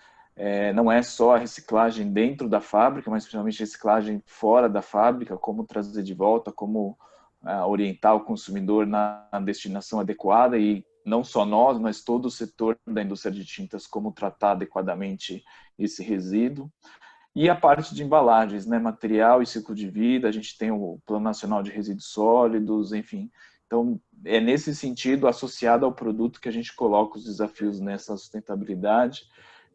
Speaker 1: não é só a reciclagem dentro da fábrica, mas principalmente a reciclagem fora da fábrica, como trazer de volta, como orientar o consumidor na destinação adequada e não só nós, mas todo o setor da indústria de tintas, como tratar adequadamente esse resíduo. E a parte de embalagens, né, material e ciclo de vida, a gente tem o Plano Nacional de Resíduos Sólidos, enfim. Então, é nesse sentido, associado ao produto, que a gente coloca os desafios nessa sustentabilidade.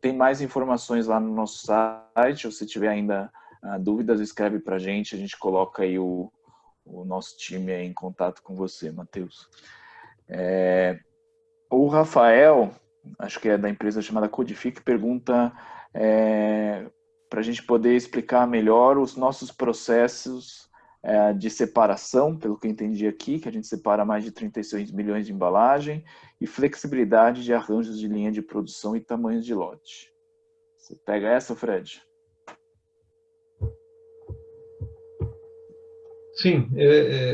Speaker 1: Tem mais informações lá no nosso site, se tiver ainda dúvidas, escreve para a gente coloca aí o nosso time aí em contato com você, Matheus. O Rafael, acho que é da empresa chamada Codific, pergunta para a gente poder explicar melhor os nossos processos de separação, pelo que eu entendi aqui, que a gente separa mais de 36 milhões de embalagem, e flexibilidade de arranjos de linha de produção e tamanhos de lote. Você pega essa, Fred?
Speaker 2: Sim,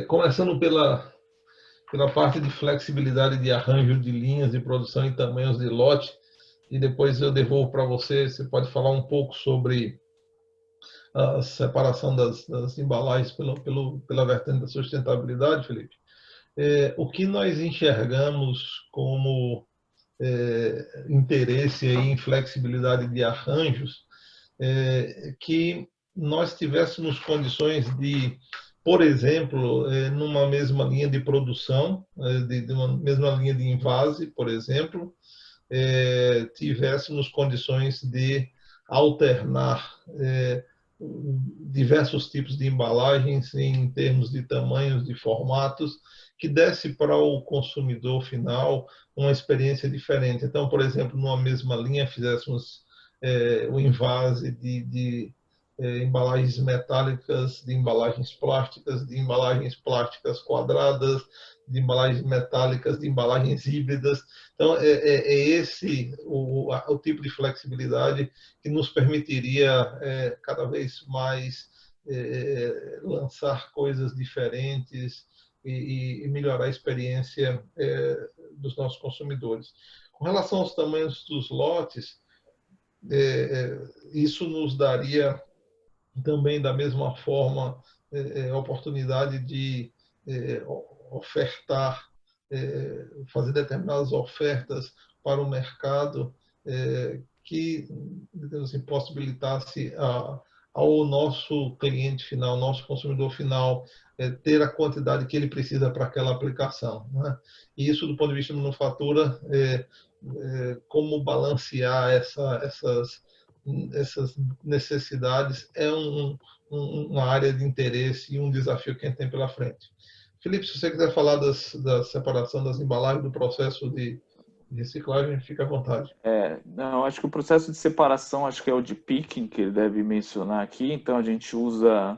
Speaker 2: começando pela parte de flexibilidade de arranjo de linhas de produção e tamanhos de lote, e depois eu devolvo para você. Você pode falar um pouco sobre a separação das embalagens pela vertente da sustentabilidade, Felipe? O que nós enxergamos como interesse aí em flexibilidade de arranjos, que nós tivéssemos condições de, por exemplo, numa mesma linha de produção, de uma mesma linha de invase, por exemplo, tivéssemos condições de alternar diversos tipos de embalagens em termos de tamanhos, de formatos, que desse para o consumidor final uma experiência diferente. Então, por exemplo, numa mesma linha, fizéssemos o invase de embalagens metálicas, de embalagens plásticas quadradas, de embalagens metálicas, de embalagens híbridas. Então, é esse o tipo de flexibilidade que nos permitiria cada vez mais lançar coisas diferentes e melhorar a experiência dos nossos consumidores. Com relação aos tamanhos dos lotes, isso nos daria também, da mesma forma, a oportunidade de ofertar, fazer determinadas ofertas para o mercado que, digamos assim, possibilitasse ao nosso cliente final, nosso consumidor final, ter a quantidade que ele precisa para aquela aplicação, né? E isso, do ponto de vista de manufatura, como balancear essas necessidades é uma área de interesse e um desafio que a gente tem pela frente. Felipe, se você quiser falar da separação das embalagens, do processo de reciclagem, fica à vontade.
Speaker 1: Não, acho que o processo de separação, acho que é o de picking, que ele deve mencionar aqui. Então, a gente usa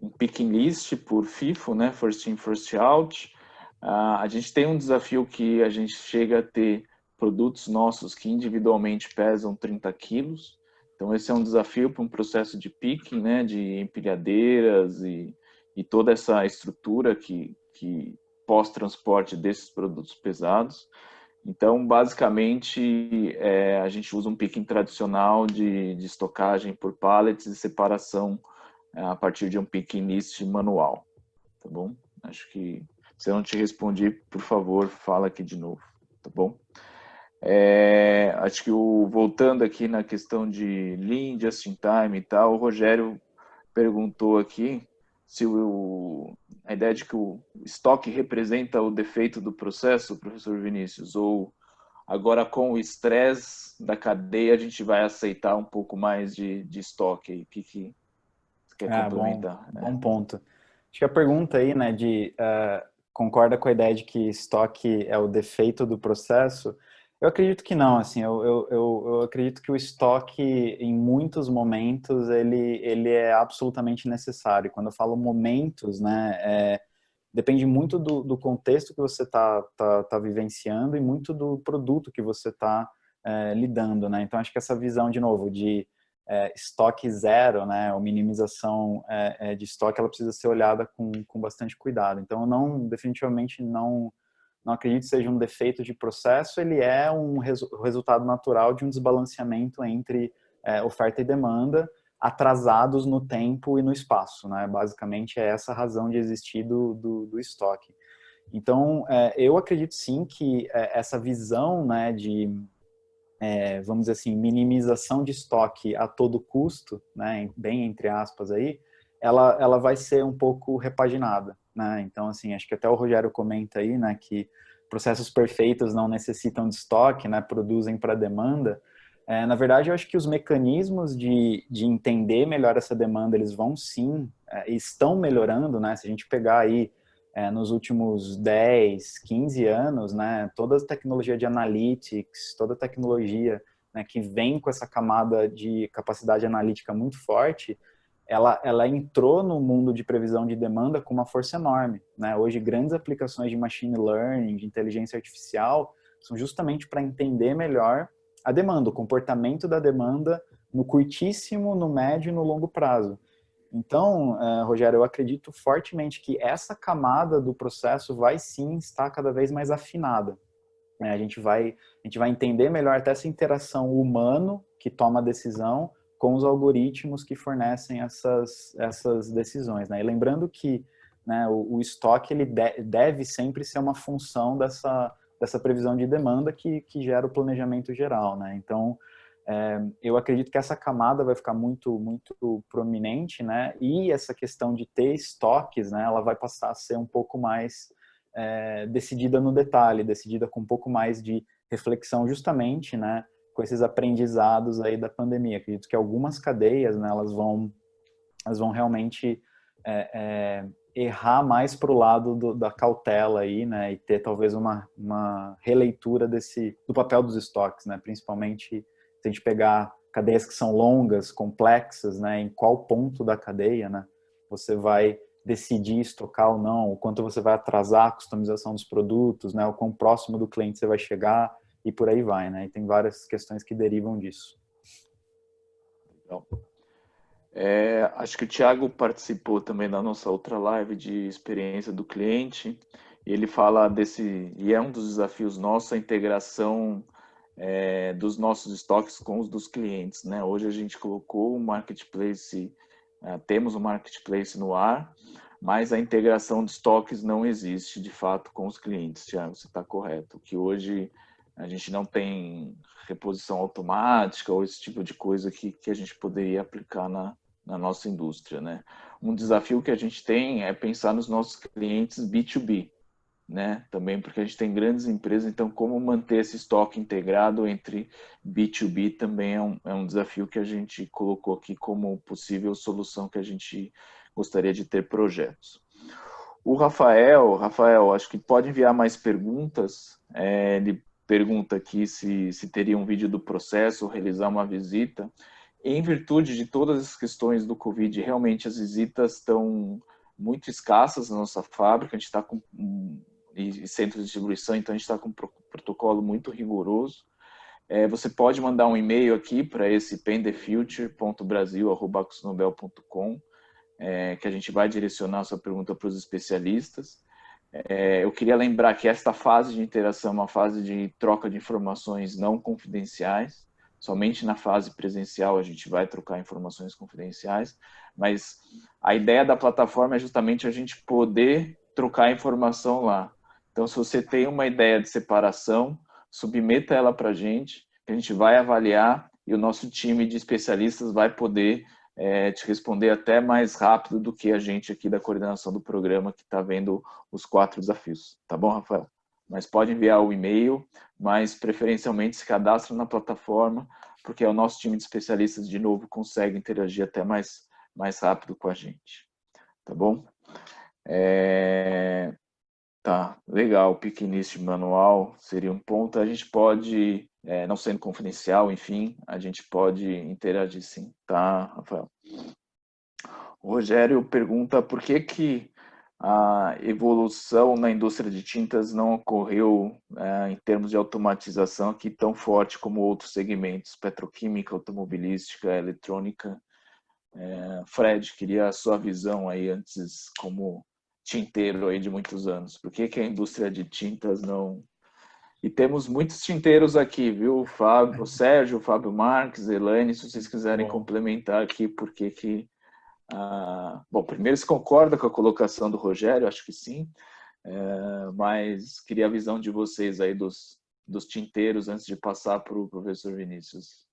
Speaker 1: um picking list por FIFO, né? First in, first out. A gente tem um desafio que a gente chega a ter produtos nossos que individualmente pesam 30 quilos. Então, esse é um desafio para um processo de picking, né? De empilhadeiras e toda essa estrutura que pós-transporte desses produtos pesados. Então, basicamente, a gente usa um picking tradicional de estocagem por pallets e separação a partir de um picking list manual, tá bom? Acho que, se eu não te respondi, por favor, fala aqui de novo, tá bom? Acho que voltando aqui na questão de Lean, Just in Time e tal, o Rogério perguntou aqui se a ideia de que o estoque representa o defeito do processo, professor Vinícius, ou agora com o estresse da cadeia a gente vai aceitar um pouco mais de estoque. O que você quer complementar?
Speaker 3: Bom ponto. Acho que a pergunta aí, né, concorda com a ideia de que estoque é o defeito do processo? Eu acredito que não, assim, eu acredito que o estoque, em muitos momentos, ele é absolutamente necessário. Quando eu falo momentos, né, depende muito do contexto que você tá vivenciando e muito do produto que você está lidando, né? Então, acho que essa visão, de novo, de estoque zero, né, ou minimização de estoque, ela precisa ser olhada com bastante cuidado. Então, eu definitivamente não acredito que seja um defeito de processo, ele é um resultado natural de um desbalanceamento entre oferta e demanda, atrasados no tempo e no espaço, né? Basicamente é essa a razão de existir do estoque. Então, eu acredito sim que essa visão, né, de, vamos dizer assim, minimização de estoque a todo custo, né, bem entre aspas aí, ela vai ser um pouco repaginada, né? Então, assim, acho que até o Rogério comenta aí, né, que processos perfeitos não necessitam de estoque, né, produzem para demanda. Na verdade, eu acho que os mecanismos de entender melhor essa demanda, eles vão sim, estão melhorando, né? Se a gente pegar aí nos últimos 10, 15 anos, né, toda a tecnologia de analytics, toda a tecnologia, né, que vem com essa camada de capacidade analítica muito forte, ela entrou no mundo de previsão de demanda com uma força enorme, né? Hoje, grandes aplicações de machine learning, de inteligência artificial, são justamente para entender melhor a demanda, o comportamento da demanda no curtíssimo, no médio e no longo prazo. Então, Rogério, eu acredito fortemente que essa camada do processo vai sim estar cada vez mais afinada. A gente vai entender melhor até essa interação humano que toma a decisão com os algoritmos que fornecem essas decisões, né? E lembrando que né, o estoque ele deve sempre ser uma função dessa previsão de demanda que gera o planejamento geral, né? Então, eu acredito que essa camada vai ficar muito, muito prominente, né? E essa questão de ter estoques, né? Ela vai passar a ser um pouco mais decidida no detalhe, decidida com um pouco mais de reflexão, justamente, né? Com esses aprendizados aí da pandemia. Acredito que algumas cadeias, né? Elas vão realmente errar mais para o lado da cautela aí, né? E ter talvez uma releitura do papel dos estoques, né? Principalmente se a gente pegar cadeias que são longas, complexas, né? Em qual ponto da cadeia, né? Você vai decidir estocar ou não, o quanto você vai atrasar a customização dos produtos, né? O quão próximo do cliente você vai chegar e por aí vai, né? E tem várias questões que derivam disso.
Speaker 1: Legal. Acho que o Thiago participou também da nossa outra live de experiência do cliente, e ele fala e é um dos desafios nosso, a integração dos nossos estoques com os dos clientes, né? Hoje a gente colocou o marketplace, temos o marketplace no ar, mas a integração de estoques não existe de fato com os clientes, Thiago, você está correto, que hoje a gente não tem reposição automática ou esse tipo de coisa que a gente poderia aplicar na nossa indústria, né? Um desafio que a gente tem é pensar nos nossos clientes B2B, né? Também porque a gente tem grandes empresas, então como manter esse estoque integrado entre B2B também é um desafio que a gente colocou aqui como possível solução que a gente gostaria de ter projetos. O Rafael, acho que pode enviar mais perguntas. Ele pergunta aqui se teria um vídeo do processo ou realizar uma visita. Em virtude de todas as questões do Covid, realmente as visitas estão muito escassas na nossa fábrica, a gente está com e centro de distribuição, então a gente está com um protocolo muito rigoroso. Você pode mandar um e-mail aqui para esse penthefuture.brasil@akzonobel.com, que a gente vai direcionar a sua pergunta para os especialistas. Eu queria lembrar que esta fase de interação é uma fase de troca de informações não confidenciais. Somente na fase presencial a gente vai trocar informações confidenciais, mas a ideia da plataforma é justamente a gente poder trocar informação lá. Então, se você tem uma ideia de separação, submeta ela para a gente vai avaliar e o nosso time de especialistas vai poder te responder até mais rápido do que a gente aqui da coordenação do programa que está vendo os 4 desafios. Tá bom, Rafael? Mas pode enviar o e-mail, mas preferencialmente se cadastra na plataforma, porque o nosso time de especialistas, de novo, consegue interagir até mais rápido com a gente. Tá bom? Tá, legal, o piquenice manual seria um ponto. A gente pode, não sendo confidencial, enfim, a gente pode interagir sim, tá, Rafael? O Rogério pergunta por que a evolução na indústria de tintas não ocorreu em termos de automatização aqui tão forte como outros segmentos, petroquímica, automobilística, eletrônica. Fred, queria a sua visão aí antes como tinteiro aí de muitos anos. Por que a indústria de tintas não... E temos muitos tinteiros aqui, viu? O Sérgio, o Fábio Marques, Elaine, se vocês quiserem complementar aqui, por que... Bom, primeiro, se concorda com a colocação do Rogério, acho que sim, mas queria a visão de vocês aí dos tinteiros antes de passar para o professor Vinícius.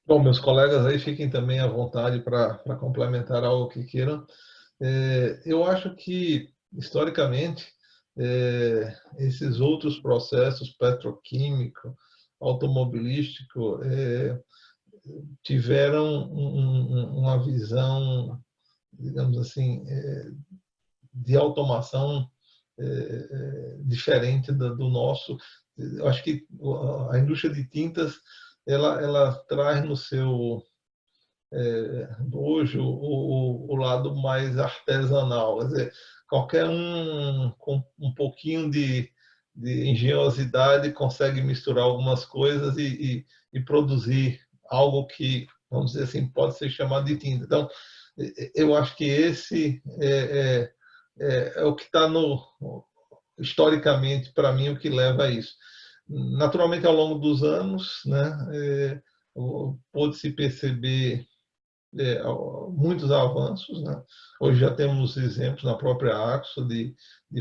Speaker 2: Bom, meus colegas aí fiquem também à vontade para complementar algo que queiram. Eu acho que, historicamente, esses outros processos, petroquímico, automobilístico, tiveram uma visão, digamos assim, de automação diferente do nosso. Eu acho que a indústria de tintas ela traz no seu hoje o lado mais artesanal, quer dizer, qualquer um com um pouquinho de engenhosidade consegue misturar algumas coisas e produzir algo que, vamos dizer assim, pode ser chamado de tinta. Então, eu acho que esse é o que está historicamente, para mim, o que leva a isso. Naturalmente, ao longo dos anos, né, pôde-se perceber muitos avanços, né? Hoje já temos exemplos na própria Axo de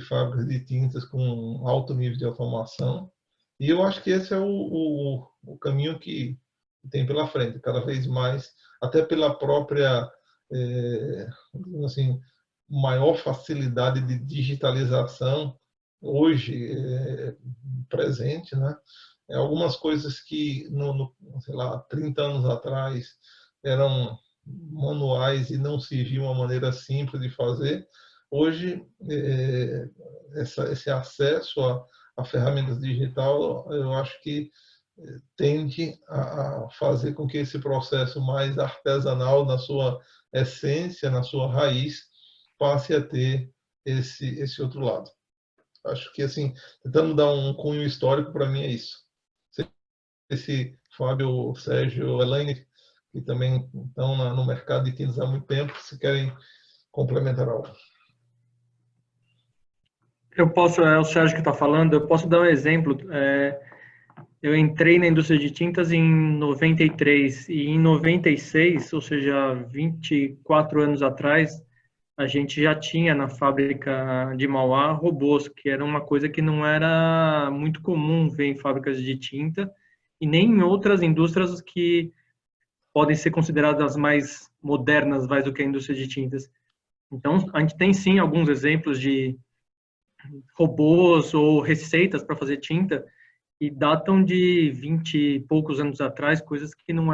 Speaker 2: fábricas de tintas com alto nível de automação. E eu acho que esse é o caminho que tem pela frente, cada vez mais, até pela própria, assim, maior facilidade de digitalização hoje presente, né? Algumas coisas que, sei lá, 30 anos atrás eram manuais e não se via uma maneira simples de fazer, hoje esse acesso a ferramentas digital, eu acho que tende a fazer com que esse processo mais artesanal na sua essência, na sua raiz, passe a ter esse outro lado. Acho que, assim, tentando dar um cunho histórico, para mim é isso. Esse Fábio, Sérgio, Elaine, que também estão no mercado de tintas há muito tempo, se querem complementar algo.
Speaker 4: Eu posso, é o Sérgio que está falando, eu posso dar um exemplo. Eu entrei na indústria de tintas em 93 e em 96, ou seja, 24 anos atrás, a gente já tinha na fábrica de Mauá robôs, que era uma coisa que não era muito comum ver em fábricas de tinta e nem em outras indústrias que podem ser consideradas mais modernas, mais do que a indústria de tintas. Então, a gente tem sim alguns exemplos de robôs ou receitas para fazer tinta e datam de 20 e poucos anos atrás, coisas que não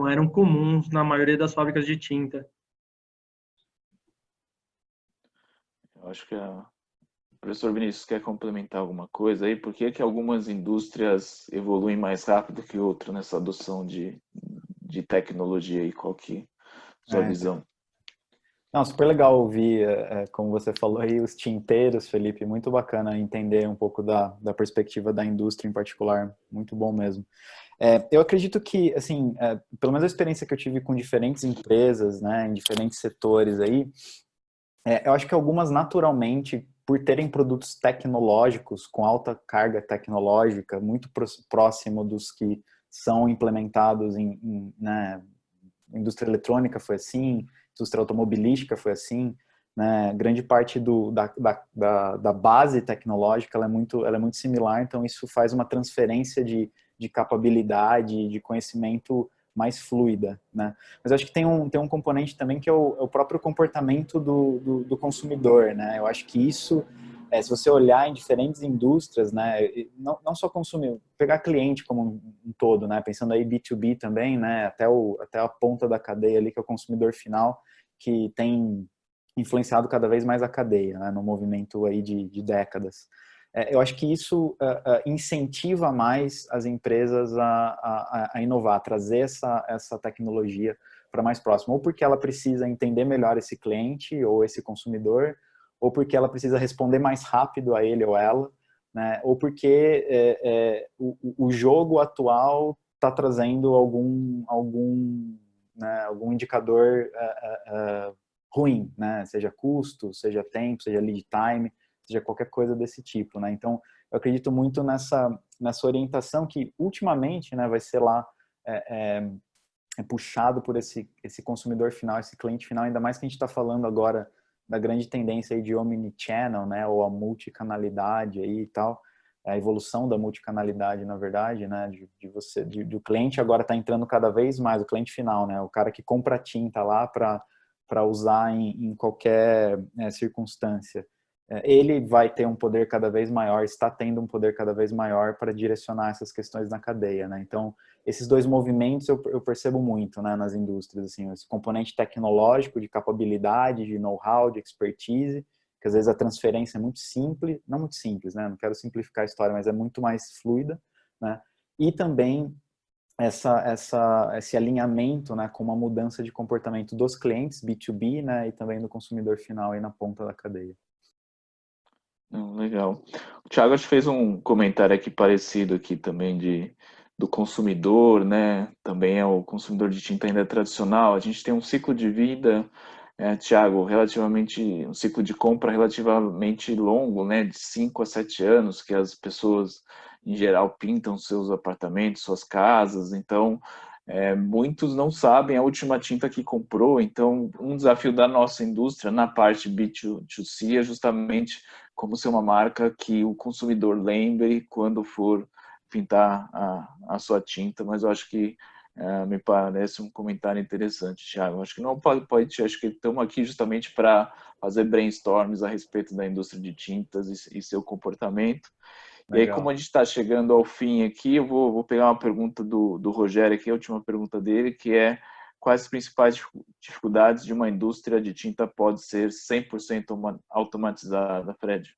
Speaker 4: eram comuns na maioria das fábricas de tinta.
Speaker 1: Eu acho que o professor Vinícius quer complementar alguma coisa aí. Por que que algumas indústrias evoluem mais rápido que outras nessa adoção de tecnologia e qual que é a sua visão?
Speaker 3: Não, super legal ouvir, como você falou aí, os tinteiros, Felipe, muito bacana entender um pouco da perspectiva da indústria em particular, muito bom mesmo. Eu acredito que, assim, pelo menos a experiência que eu tive com diferentes empresas, né, em diferentes setores aí, eu acho que algumas naturalmente, por terem produtos tecnológicos, com alta carga tecnológica, muito próximo dos que são implementados né, indústria eletrônica foi assim, indústria automobilística foi assim, né? Grande parte da base tecnológica ela é muito similar, então isso faz uma transferência de capabilidade, de conhecimento mais fluida, né? Mas eu acho que tem um componente também que é o próprio comportamento do consumidor, né? Eu acho que isso, se você olhar em diferentes indústrias, né, não só consumir, pegar cliente como um todo, né, pensando aí B2B também, né, até a ponta da cadeia ali, que é o consumidor final, que tem influenciado cada vez mais a cadeia, né, no movimento aí de décadas. Eu acho que isso incentiva mais as empresas a inovar, a trazer essa tecnologia para mais próximo, ou porque ela precisa entender melhor esse cliente ou esse consumidor, ou porque ela precisa responder mais rápido a ele ou ela, né? Ou porque o jogo atual está trazendo algum indicador ruim, né? Seja custo, seja tempo, seja lead time, seja qualquer coisa desse tipo, né? Então, eu acredito muito nessa orientação que, ultimamente, né, vai ser lá puxado por esse consumidor final, esse cliente final, ainda mais que a gente está falando agora da grande tendência aí de omnichannel, né, ou a multicanalidade aí e tal, a evolução da multicanalidade, na verdade, né, do cliente agora está entrando cada vez mais, o cliente final, né, o cara que compra tinta lá para usar em qualquer circunstância. Ele vai ter um poder cada vez maior, está tendo um poder cada vez maior para direcionar essas questões na cadeia, né? Então, esses dois movimentos eu percebo muito, né, nas indústrias, assim, esse componente tecnológico, de capabilidade, de know-how, de expertise, que às vezes a transferência é muito simples, não muito simples, né, não quero simplificar a história, mas é muito mais fluida, né, e também esse alinhamento, né, com uma mudança de comportamento dos clientes, B2B, né, e também do consumidor final aí na ponta da cadeia.
Speaker 1: Legal. O Thiago acho que fez um comentário aqui parecido aqui também do consumidor, né? Também é o consumidor de tinta ainda tradicional. A gente tem um ciclo de vida, Thiago, um ciclo de compra relativamente longo, né? De 5 a 7 anos, que as pessoas, em geral, pintam seus apartamentos, suas casas. Então, muitos não sabem a última tinta que comprou, então um desafio da nossa indústria na parte B2C é justamente como ser uma marca que o consumidor lembre quando for pintar a sua tinta, mas eu acho que me parece um comentário interessante, Thiago. Acho que não pode, acho que estamos aqui justamente para fazer brainstorms a respeito da indústria de tintas e seu comportamento. E aí, como a gente está chegando ao fim aqui, eu vou pegar uma pergunta do Rogério aqui, a última pergunta dele, que é: quais as principais dificuldades de uma indústria de tinta pode ser 100% automatizada, Fred?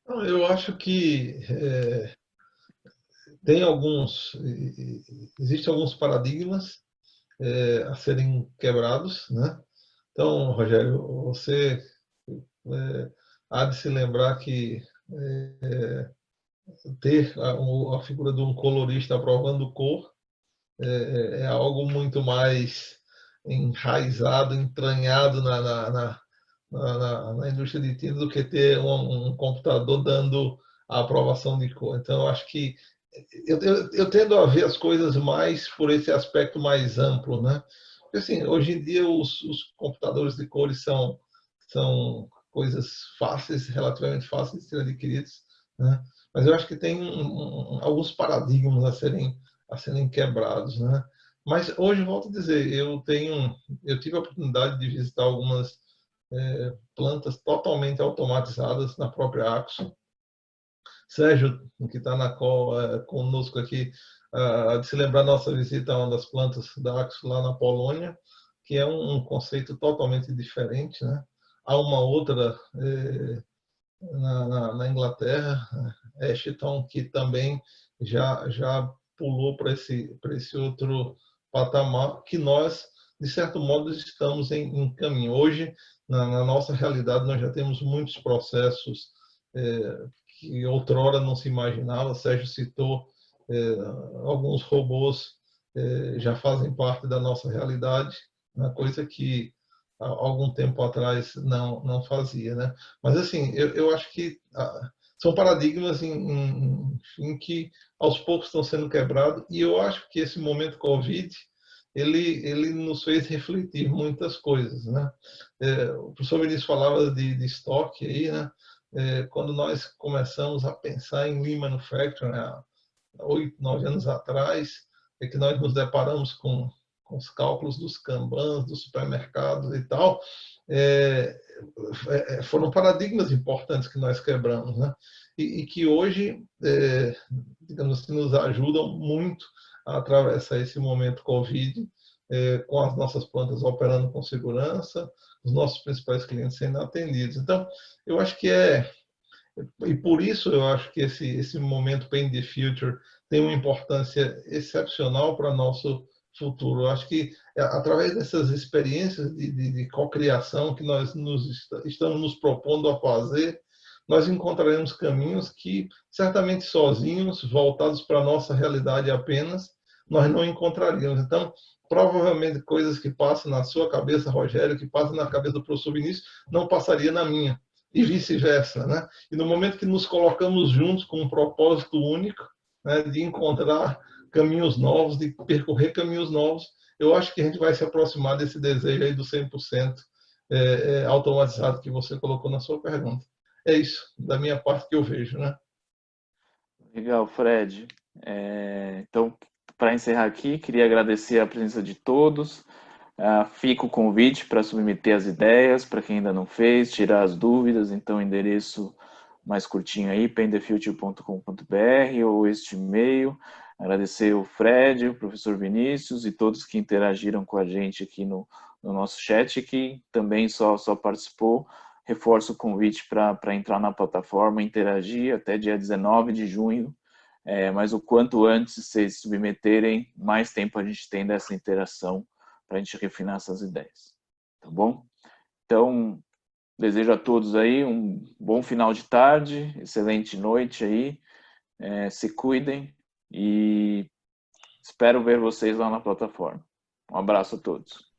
Speaker 2: Eu acho que existem alguns paradigmas a serem quebrados, né? Então, Rogério, você há de se lembrar que ter a figura de um colorista aprovando cor é algo muito mais enraizado, entranhado na indústria de tinta do que ter um computador dando a aprovação de cor. Então, eu acho que eu tendo a ver as coisas mais por esse aspecto mais amplo, né? Porque, assim, hoje em dia os computadores de cores são coisas fáceis, relativamente fáceis de ser adquiridos, né? Mas eu acho que tem alguns paradigmas a serem quebrados, né? Mas hoje, volto a dizer, eu tive a oportunidade de visitar algumas plantas totalmente automatizadas na própria Axo. Sérgio, que está conosco aqui, de se lembrar nossa visita a uma das plantas da Axo lá na Polônia, que é um conceito totalmente diferente, né? Há uma outra na Inglaterra, Ashton, que também já pulou para esse outro patamar que nós, de certo modo, estamos em caminho. Hoje, na nossa realidade, nós já temos muitos processos que outrora não se imaginava. O Sérgio citou alguns robôs já fazem parte da nossa realidade, uma coisa que há algum tempo atrás não fazia, né? Mas assim, eu acho que são paradigmas em que aos poucos estão sendo quebrados, e eu acho que esse momento Covid ele nos fez refletir muitas coisas, né? O professor Vinícius falava de estoque aí, né? Quando nós começamos a pensar em Lean Manufacturing há 8, 9 anos atrás, é que nós nos deparamos com os cálculos dos Kanbans, dos supermercados e tal, foram paradigmas importantes que nós quebramos, né? E que hoje, digamos assim, nos ajudam muito a atravessar esse momento Covid, com as nossas plantas operando com segurança, os nossos principais clientes sendo atendidos. Então, eu acho que e por isso eu acho que esse momento Paint the Future tem uma importância excepcional para nosso futuro. Eu acho que através dessas experiências de cocriação que nós estamos nos propondo a fazer, nós encontraremos caminhos que certamente sozinhos, voltados para a nossa realidade apenas, nós não encontraríamos. Então, provavelmente coisas que passam na sua cabeça, Rogério, que passam na cabeça do professor Vinícius, não passaria na minha. E vice-versa, né? E no momento que nos colocamos juntos com um propósito único, né, de encontrar caminhos novos, de percorrer caminhos novos, eu acho que a gente vai se aproximar desse desejo aí do 100% automatizado que você colocou na sua pergunta. É isso, da minha parte que eu vejo, né?
Speaker 1: Legal, Fred. Então, para encerrar aqui, queria agradecer a presença de todos. Fica o convite para submeter as ideias, para quem ainda não fez, tirar as dúvidas. Então, o endereço mais curtinho aí, paintthefuture.com.br ou este e-mail. Agradecer o Fred, o professor Vinícius e todos que interagiram com a gente aqui no nosso chat, que também só participou. Reforço o convite para entrar na plataforma, interagir até dia 19 de junho. Mas o quanto antes vocês submeterem, mais tempo a gente tem dessa interação para a gente refinar essas ideias. Tá bom? Então, desejo a todos aí um bom final de tarde, excelente noite aí, se cuidem e espero ver vocês lá na plataforma. Um abraço a todos.